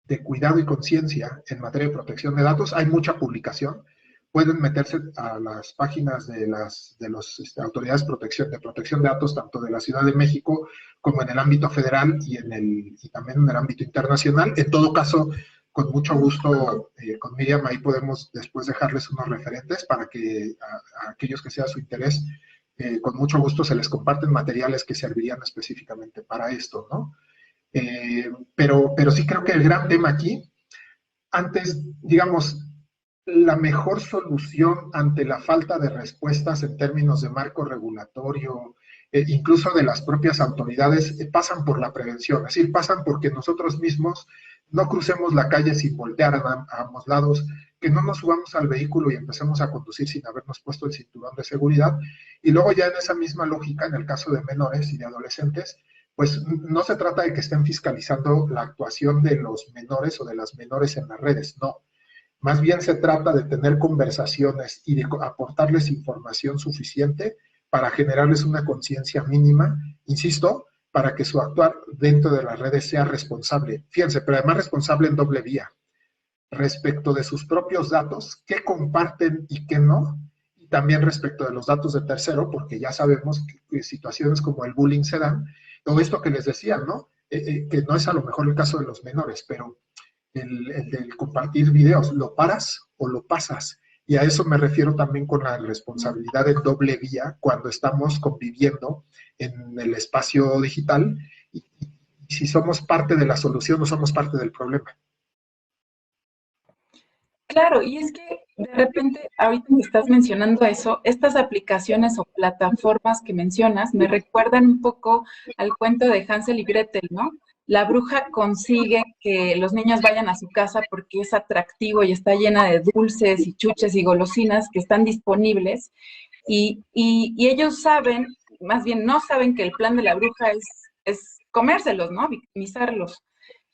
de cuidado y conciencia en materia de protección de datos. Hay mucha publicación. Pueden meterse a las páginas de las autoridades de protección de datos, tanto de la Ciudad de México como en el ámbito federal y también en el ámbito internacional. En todo caso, con mucho gusto, con Miriam, ahí podemos después dejarles unos referentes para que a aquellos que sea su interés, con mucho gusto se les comparten materiales que servirían específicamente para esto, ¿no? Pero sí creo que el gran tema aquí, antes, digamos, la mejor solución ante la falta de respuestas en términos de marco regulatorio, incluso de las propias autoridades, pasan por la prevención, es decir, pasan porque nosotros mismos no crucemos la calle sin voltear a ambos lados, que no nos subamos al vehículo y empecemos a conducir sin habernos puesto el cinturón de seguridad, y luego ya en esa misma lógica, en el caso de menores y de adolescentes, pues no se trata de que estén fiscalizando la actuación de los menores o de las menores en las redes, no. Más bien se trata de tener conversaciones y de aportarles información suficiente para generarles una conciencia mínima, insisto, para que su actuar dentro de las redes sea responsable. Fíjense, pero además responsable en doble vía. Respecto de sus propios datos, qué comparten y qué no, y también respecto de los datos de tercero, porque ya sabemos que situaciones como el bullying se dan, todo esto que les decía, ¿no? Que no es a lo mejor el caso de los menores, pero el del compartir videos, ¿lo paras o lo pasas? Y a eso me refiero también con la responsabilidad en doble vía cuando estamos conviviendo en el espacio digital y si somos parte de la solución o somos parte del problema. Claro, y es que de repente, ahorita que estás mencionando eso, estas aplicaciones o plataformas que mencionas me recuerdan un poco al cuento de Hansel y Gretel, ¿no? La bruja consigue que los niños vayan a su casa porque es atractivo y está llena de dulces y chuches y golosinas que están disponibles y ellos saben, más bien no saben que el plan de la bruja es comérselos, ¿no? Victimizarlos.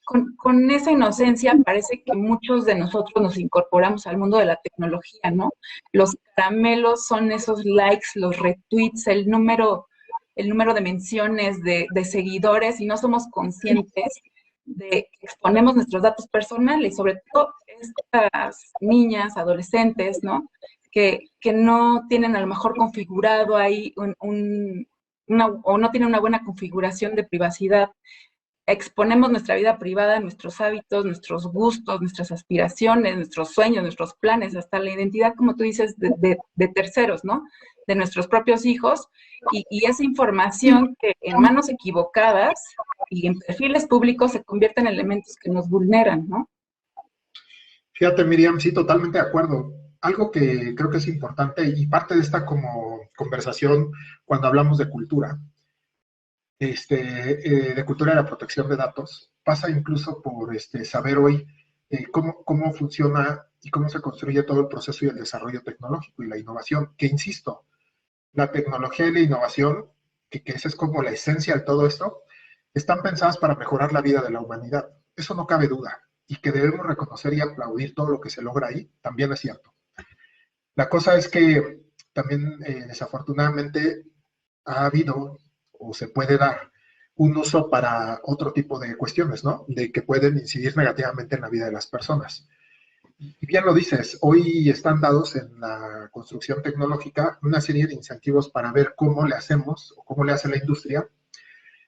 Con esa inocencia parece que muchos de nosotros nos incorporamos al mundo de la tecnología, ¿no? Los caramelos son esos likes, los retweets, el número de menciones, de seguidores, y no somos conscientes de que exponemos nuestros datos personales, sobre todo estas niñas, adolescentes, ¿no? Que no tienen a lo mejor configurado ahí o no tienen una buena configuración de privacidad. Exponemos nuestra vida privada, nuestros hábitos, nuestros gustos, nuestras aspiraciones, nuestros sueños, nuestros planes, hasta la identidad, como tú dices, de terceros, ¿no? De nuestros propios hijos, y esa información que en manos equivocadas y en perfiles públicos se convierte en elementos que nos vulneran, ¿no? Fíjate, Miriam, sí, totalmente de acuerdo. Algo que creo que es importante y parte de esta como conversación cuando hablamos de cultura, de cultura de la protección de datos, pasa incluso por saber hoy cómo funciona y cómo se construye todo el proceso y el desarrollo tecnológico y la innovación, que insisto, la tecnología y la innovación, que esa es como la esencia de todo esto, están pensadas para mejorar la vida de la humanidad. Eso no cabe duda. Y que debemos reconocer y aplaudir todo lo que se logra ahí, también es cierto. La cosa es que también, desafortunadamente, ha habido o se puede dar un uso para otro tipo de cuestiones, ¿no? De que pueden incidir negativamente en la vida de las personas. Y bien lo dices, hoy están dados en la construcción tecnológica una serie de incentivos para ver cómo le hacemos o cómo le hace la industria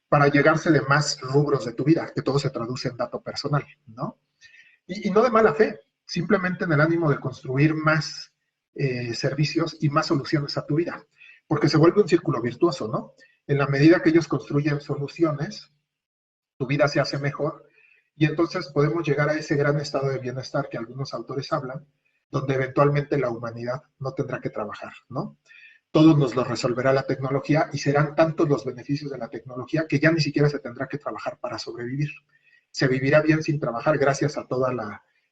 para llegarse de más rubros de tu vida, que todo se traduce en dato personal, ¿no? Y no de mala fe, simplemente en el ánimo de construir más servicios y más soluciones a tu vida, porque se vuelve un círculo virtuoso, ¿no? En la medida que ellos construyen soluciones, tu vida se hace mejor y entonces podemos llegar a ese gran estado de bienestar que algunos autores hablan, donde eventualmente la humanidad no tendrá que trabajar, ¿no? Todo nos lo resolverá la tecnología y serán tantos los beneficios de la tecnología que ya ni siquiera se tendrá que trabajar para sobrevivir. Se vivirá bien sin trabajar gracias a todo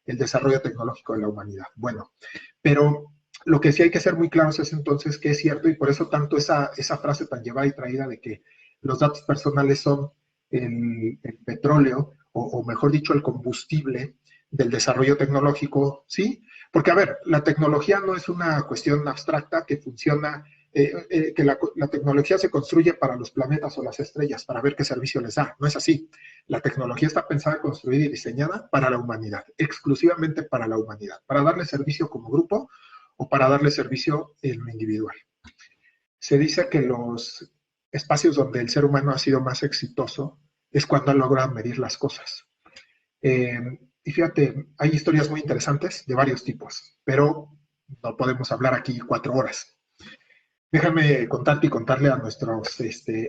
el desarrollo tecnológico de la humanidad. Bueno, pero Lo que sí hay que ser muy claros es entonces que es cierto, y por eso tanto esa frase tan llevada y traída de que los datos personales son el petróleo, o mejor dicho, el combustible del desarrollo tecnológico, ¿sí? Porque, a ver, la tecnología no es una cuestión abstracta que funciona, que la tecnología se construye para los planetas o las estrellas, para ver qué servicio les da. No es así. La tecnología está pensada, construida y diseñada para la humanidad, exclusivamente para la humanidad, para darle servicio como grupo o para darle servicio en lo individual. Se dice que los espacios donde el ser humano ha sido más exitoso es cuando ha logrado medir las cosas. Y fíjate, hay historias muy interesantes de varios tipos, pero no podemos hablar aquí 4 horas. Déjame contarte y contarle a nuestros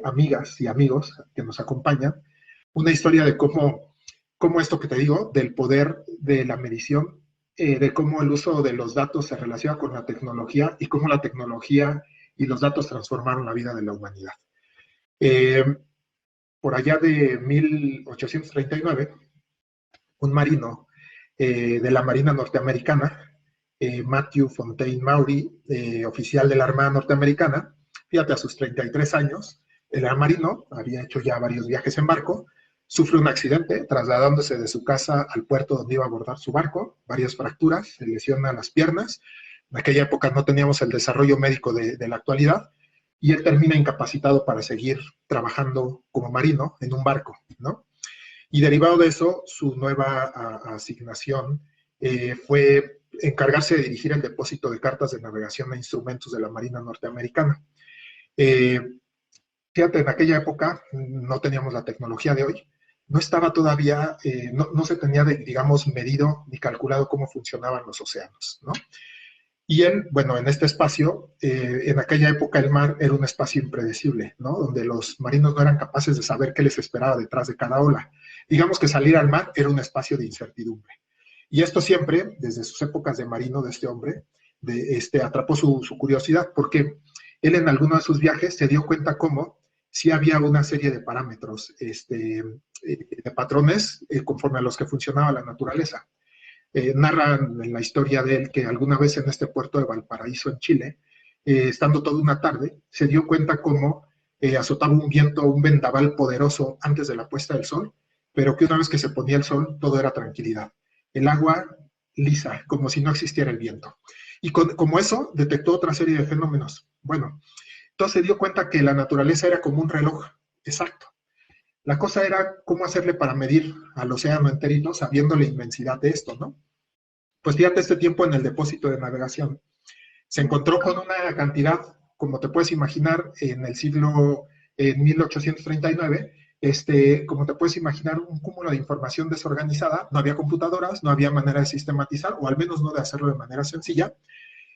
amigas y amigos que nos acompañan una historia de cómo esto que te digo, del poder de la medición, de cómo el uso de los datos se relaciona con la tecnología y cómo la tecnología y los datos transformaron la vida de la humanidad. Por allá de 1839, un marino de la Marina norteamericana, Matthew Fontaine Maury, oficial de la Armada norteamericana, fíjate, a sus 33 años, era marino, había hecho ya varios viajes en barco, sufre un accidente trasladándose de su casa al puerto donde iba a abordar su barco, varias fracturas, se lesiona las piernas, en aquella época no teníamos el desarrollo médico de la actualidad, y él termina incapacitado para seguir trabajando como marino en un barco, ¿no? Y derivado de eso, su nueva asignación fue encargarse de dirigir el depósito de cartas de navegación e instrumentos de la Marina norteamericana. Fíjate, en aquella época no teníamos la tecnología de hoy, no estaba todavía, no se tenía, digamos, medido ni calculado cómo funcionaban los océanos, ¿no? Y él, bueno, en este espacio, en aquella época el mar era un espacio impredecible, ¿no? Donde los marinos no eran capaces de saber qué les esperaba detrás de cada ola. Digamos que salir al mar era un espacio de incertidumbre. Y esto siempre, desde sus épocas de marino de este hombre, atrapó su curiosidad, porque él en alguno de sus viajes se dio cuenta cómo sí había una serie de parámetros, de patrones conforme a los que funcionaba la naturaleza. Narran en la historia de él que alguna vez en este puerto de Valparaíso, en Chile, estando toda una tarde, se dio cuenta cómo azotaba un viento, un vendaval poderoso antes de la puesta del sol, pero que una vez que se ponía el sol, todo era tranquilidad. El agua lisa, como si no existiera el viento. Y como eso, detectó otra serie de fenómenos. Bueno, entonces se dio cuenta que la naturaleza era como un reloj exacto. La cosa era cómo hacerle para medir al océano enterito sabiendo la inmensidad de esto, ¿no? Pues fíjate, este tiempo en el depósito de navegación se encontró con una cantidad, como te puedes imaginar, en el siglo, en 1839, como te puedes imaginar, un cúmulo de información desorganizada, no había computadoras, no había manera de sistematizar, o al menos no de hacerlo de manera sencilla.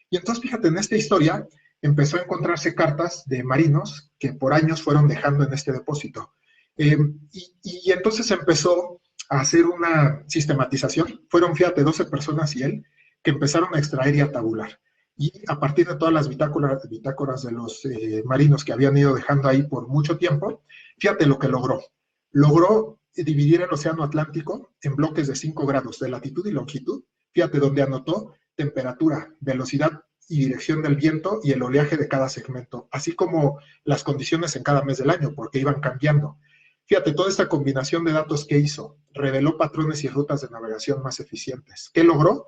Y entonces, fíjate, en esta historia empezó a encontrarse cartas de marinos que por años fueron dejando en este depósito. Y entonces empezó a hacer una sistematización. Fueron, fíjate, 12 personas y él, que empezaron a extraer y a tabular. Y a partir de todas las bitácoras de los marinos que habían ido dejando ahí por mucho tiempo, fíjate lo que logró. Logró dividir el océano Atlántico en bloques de 5 grados de latitud y longitud. Fíjate, donde anotó temperatura, velocidad y dirección del viento y el oleaje de cada segmento, así como las condiciones en cada mes del año, porque iban cambiando. Fíjate, toda esta combinación de datos que hizo reveló patrones y rutas de navegación más eficientes. ¿Qué logró?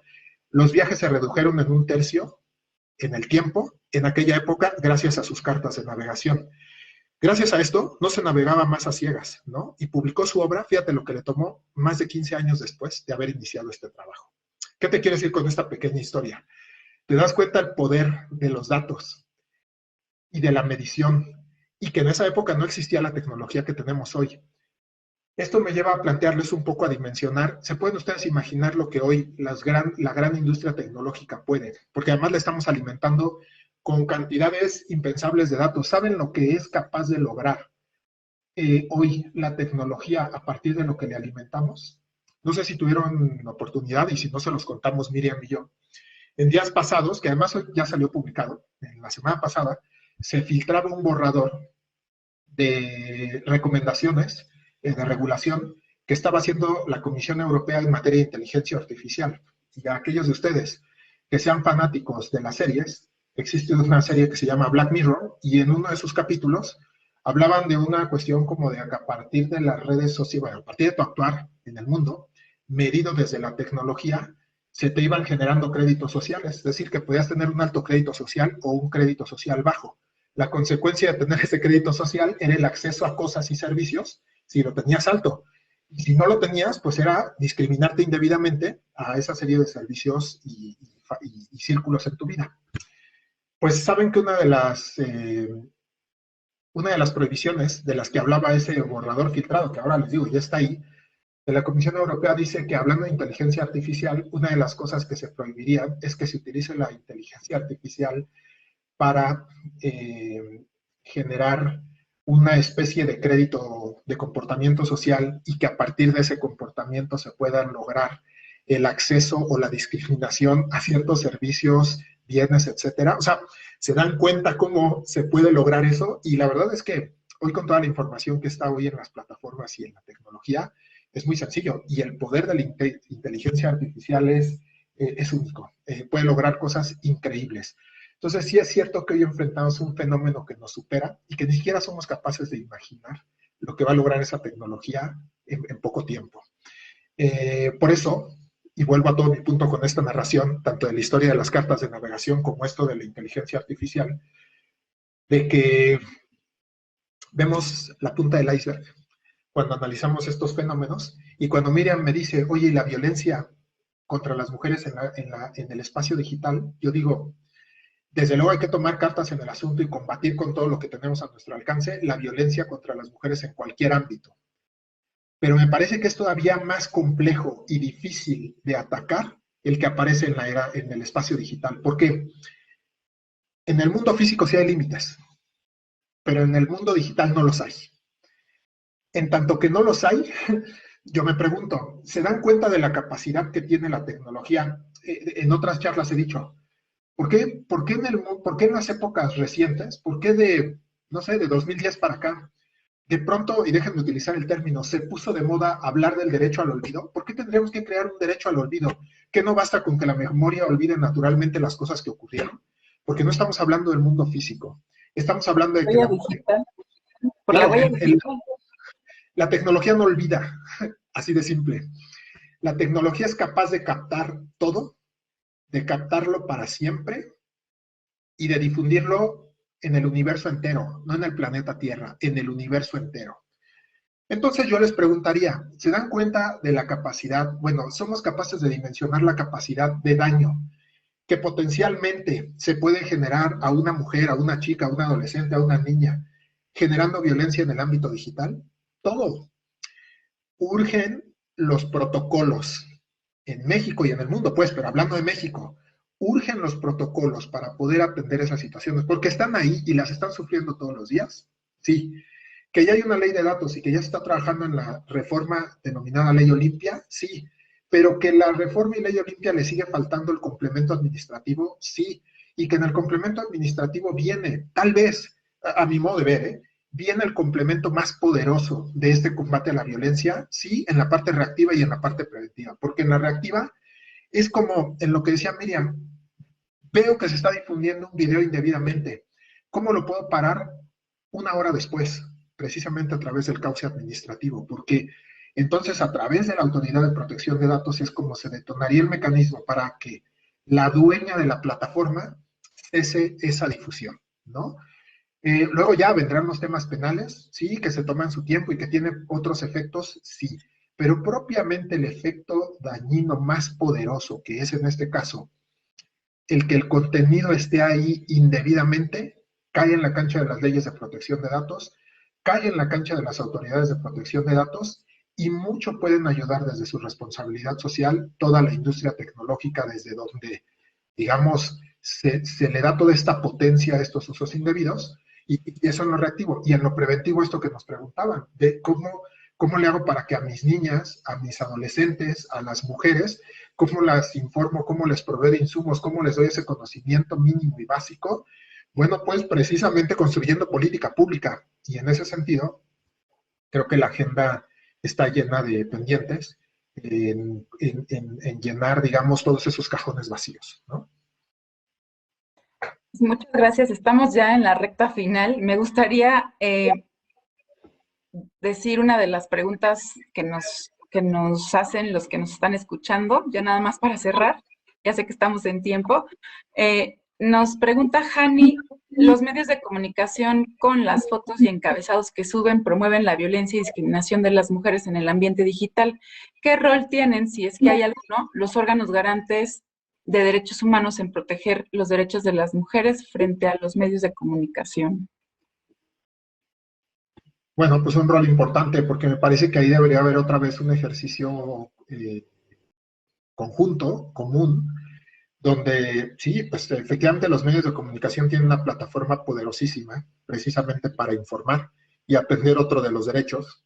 Los viajes se redujeron en 1/3 en el tiempo, en aquella época, gracias a sus cartas de navegación. Gracias a esto, no se navegaba más a ciegas, ¿no? Y publicó su obra, fíjate lo que le tomó, más de 15 años después de haber iniciado este trabajo. ¿Qué te quiero decir con esta pequeña historia? Te das cuenta del poder de los datos y de la medición, y que en esa época no existía la tecnología que tenemos hoy. Esto me lleva a plantearles un poco, a dimensionar, ¿se pueden ustedes imaginar lo que hoy la gran industria tecnológica puede? Porque además la estamos alimentando con cantidades impensables de datos. ¿Saben lo que es capaz de lograr hoy la tecnología a partir de lo que le alimentamos? No sé si tuvieron oportunidad, y si no se los contamos Miriam y yo. En días pasados, que además ya salió publicado, en la semana pasada, se filtraba un borrador de recomendaciones de regulación que estaba haciendo la Comisión Europea en materia de inteligencia artificial. Y a aquellos de ustedes que sean fanáticos de las series. Existe una serie que se llama Black Mirror, y en uno de sus capítulos hablaban de una cuestión como de que a partir de las redes sociales, bueno, a partir de tu actuar en el mundo, medido desde la tecnología, se te iban generando créditos sociales, es decir, que podías tener un alto crédito social o un crédito social bajo. La consecuencia de tener ese crédito social era el acceso a cosas y servicios si lo tenías alto. Y si no lo tenías, pues era discriminarte indebidamente a esa serie de servicios y círculos en tu vida. Pues saben que una de las prohibiciones de las que hablaba ese borrador filtrado, que ahora les digo, ya está ahí, de la Comisión Europea dice que, hablando de inteligencia artificial, una de las cosas que se prohibirían es que se utilice la inteligencia artificial para generar una especie de crédito de comportamiento social, y que a partir de ese comportamiento se pueda lograr el acceso o la discriminación a ciertos servicios, bienes, etcétera. O sea, se dan cuenta cómo se puede lograr eso, y la verdad es que hoy, con toda la información que está hoy en las plataformas y en la tecnología, es muy sencillo, y el poder de la inteligencia artificial es único. Puede lograr cosas increíbles. Entonces, sí es cierto que hoy enfrentamos un fenómeno que nos supera y que ni siquiera somos capaces de imaginar lo que va a lograr esa tecnología en poco tiempo. Por eso, y vuelvo a todo mi punto con esta narración, tanto de la historia de las cartas de navegación como esto de la inteligencia artificial, de que vemos la punta del iceberg cuando analizamos estos fenómenos. Y cuando Miriam me dice, oye, ¿y la violencia contra las mujeres en el espacio digital? Yo digo, desde luego hay que tomar cartas en el asunto y combatir con todo lo que tenemos a nuestro alcance la violencia contra las mujeres en cualquier ámbito. Pero me parece que es todavía más complejo y difícil de atacar el que aparece en el espacio digital. Porque en el mundo físico sí hay límites, pero en el mundo digital no los hay. En tanto que no los hay, yo me pregunto, ¿se dan cuenta de la capacidad que tiene la tecnología? En otras charlas he dicho, ¿por qué en las épocas recientes, por qué no sé, de 2010 para acá, de pronto, y déjenme utilizar el término, se puso de moda hablar del derecho al olvido? ¿Por qué tendríamos que crear un derecho al olvido? ¿Que no basta con que la memoria olvide naturalmente las cosas que ocurrieron? Porque no estamos hablando del mundo físico, estamos hablando de que claro, la tecnología no olvida, así de simple. La tecnología es capaz de captar todo, de captarlo para siempre y de difundirlo en el universo entero, no en el planeta Tierra, en el universo entero. Entonces yo les preguntaría, ¿se dan cuenta de la capacidad? Bueno, somos capaces de dimensionar la capacidad de daño que potencialmente se puede generar a una mujer, a una chica, a una adolescente, a una niña, generando violencia en el ámbito digital. Todo. Urgen los protocolos en México y en el mundo, pues, pero hablando de México, urgen los protocolos para poder atender esas situaciones, porque están ahí y las están sufriendo todos los días. Sí. Que ya hay una ley de datos y que ya se está trabajando en la reforma denominada Ley Olimpia, sí. Pero que la reforma y Ley Olimpia le sigue faltando el complemento administrativo, sí. Y que en el complemento administrativo viene, tal vez, a mi modo de ver, viene el complemento más poderoso de este combate a la violencia, sí, en la parte reactiva y en la parte preventiva. Porque en la reactiva es como en lo que decía Miriam, veo que se está difundiendo un video indebidamente. ¿Cómo lo puedo parar una hora después? Precisamente a través del cauce administrativo, porque entonces a través de la Autoridad de Protección de Datos es como se detonaría el mecanismo para que la dueña de la plataforma cese esa difusión, ¿no? Luego ya vendrán los temas penales, sí, que se toman su tiempo y que tienen otros efectos, sí, pero propiamente el efecto dañino más poderoso, que es en este caso el que el contenido esté ahí indebidamente, cae en la cancha de las leyes de protección de datos, cae en la cancha de las autoridades de protección de datos, y mucho pueden ayudar desde su responsabilidad social toda la industria tecnológica, desde donde, digamos, se le da toda esta potencia a estos usos indebidos, y eso en lo reactivo. Y en lo preventivo, esto que nos preguntaban, de cómo le hago para que a mis niñas, a mis adolescentes, a las mujeres, cómo las informo, cómo les proveo de insumos, cómo les doy ese conocimiento mínimo y básico. Bueno, pues precisamente construyendo política pública. Y en ese sentido, creo que la agenda está llena de pendientes en llenar, digamos, todos esos cajones vacíos, ¿no? Muchas gracias. Estamos ya en la recta final. Me gustaría decir una de las preguntas que nos hacen los que nos están escuchando, ya nada más para cerrar, ya sé que estamos en tiempo. Nos pregunta Hani, los medios de comunicación con las fotos y encabezados que suben promueven la violencia y discriminación de las mujeres en el ambiente digital. ¿Qué rol tienen, si es que hay alguno, los órganos garantes de derechos humanos en proteger los derechos de las mujeres frente a los medios de comunicación? Bueno, pues un rol importante, porque me parece que ahí debería haber otra vez un ejercicio conjunto, común, donde sí, pues efectivamente los medios de comunicación tienen una plataforma poderosísima, precisamente para informar y atender otro de los derechos,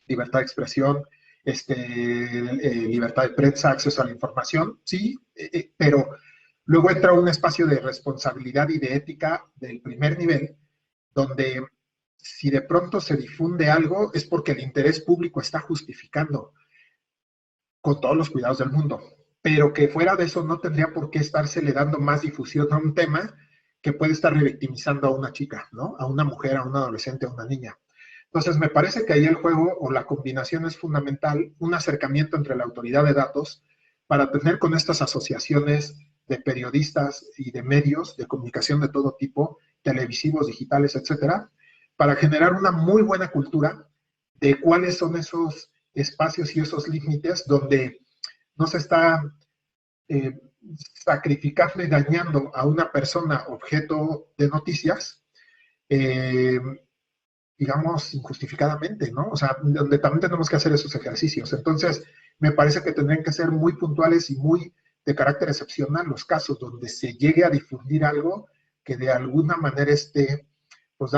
libertad de expresión, libertad de prensa, acceso a la información, sí, pero luego entra un espacio de responsabilidad y de ética del primer nivel, donde si de pronto se difunde algo es porque el interés público está justificando, con todos los cuidados del mundo, pero que fuera de eso no tendría por qué estársele dando más difusión a un tema que puede estar revictimizando a una chica, ¿no? A una mujer, a un adolescente, a una niña. Entonces, me parece que ahí el juego o la combinación es fundamental, un acercamiento entre la autoridad de datos para tener con estas asociaciones de periodistas y de medios de comunicación de todo tipo, televisivos, digitales, etcétera, para generar una muy buena cultura de cuáles son esos espacios y esos límites donde no se está eh, sacrificando y dañando a una persona objeto de noticias, eh, digamos, injustificadamente, ¿no? O sea, donde también tenemos que hacer esos ejercicios. Entonces, me parece que tendrían que ser muy puntuales y muy de carácter excepcional los casos donde se llegue a difundir algo que de alguna manera esté, pues,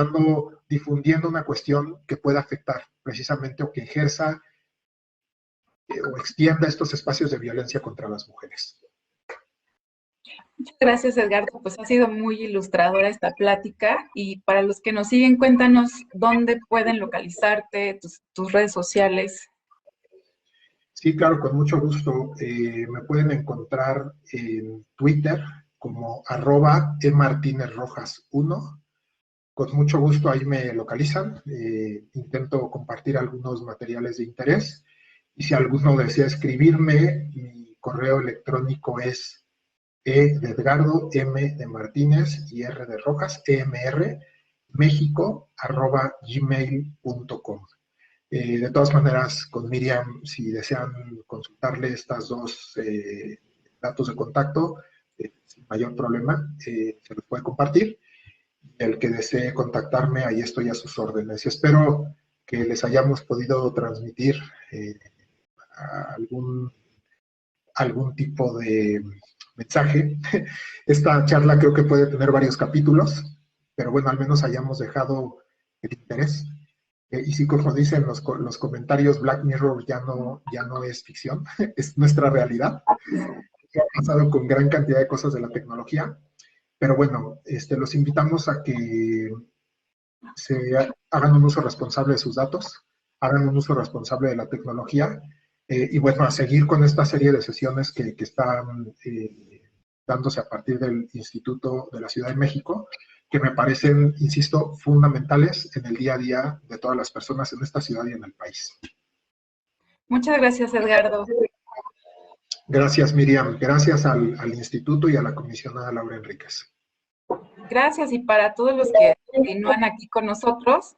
difundiendo una cuestión que pueda afectar precisamente o que ejerza o extienda estos espacios de violencia contra las mujeres. Muchas gracias, Edgardo. Pues ha sido muy ilustradora esta plática y para los que nos siguen, cuéntanos dónde pueden localizarte, tus redes sociales. Sí, claro, con mucho gusto. Me pueden encontrar en Twitter como @emartinezrojas1. Con mucho gusto ahí me localizan. Intento compartir algunos materiales de interés. Y si alguno desea escribirme, mi correo electrónico es de Edgardo, M de Martínez y R de Rojas, EMR, México@gmail.com. De todas maneras, con Miriam, si desean consultarle estas dos datos de contacto, sin mayor problema, se los puede compartir. El que desee contactarme, ahí estoy a sus órdenes. Espero que les hayamos podido transmitir algún, algún tipo de mensaje. Esta charla creo que puede tener varios capítulos, pero bueno, al menos hayamos dejado el interés. Y sí, como dicen los comentarios, Black Mirror ya no es ficción, es nuestra realidad. Ha pasado con gran cantidad de cosas de la tecnología, pero bueno, los invitamos a que se hagan un uso responsable de sus datos, hagan un uso responsable de la tecnología, y bueno, a seguir con esta serie de sesiones que están dándose a partir del Instituto de la Ciudad de México, que me parecen, insisto, fundamentales en el día a día de todas las personas en esta ciudad y en el país. Muchas gracias, Edgardo. Gracias, Miriam. Gracias al Instituto y a la comisionada Laura Enríquez. Gracias, y para todos los que continúan aquí con nosotros,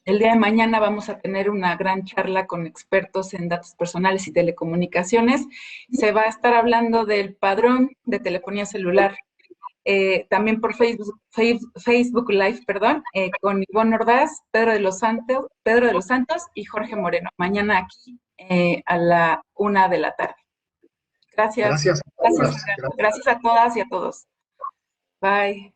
el día de mañana vamos a tener una gran charla con expertos en datos personales y telecomunicaciones. Se va a estar hablando del padrón de telefonía celular, también por Facebook Live, con Ivonne Ordaz, Pedro de los Santos y Jorge Moreno. Mañana aquí a la 1 de la tarde. Gracias. Gracias a todas y a todos. Bye.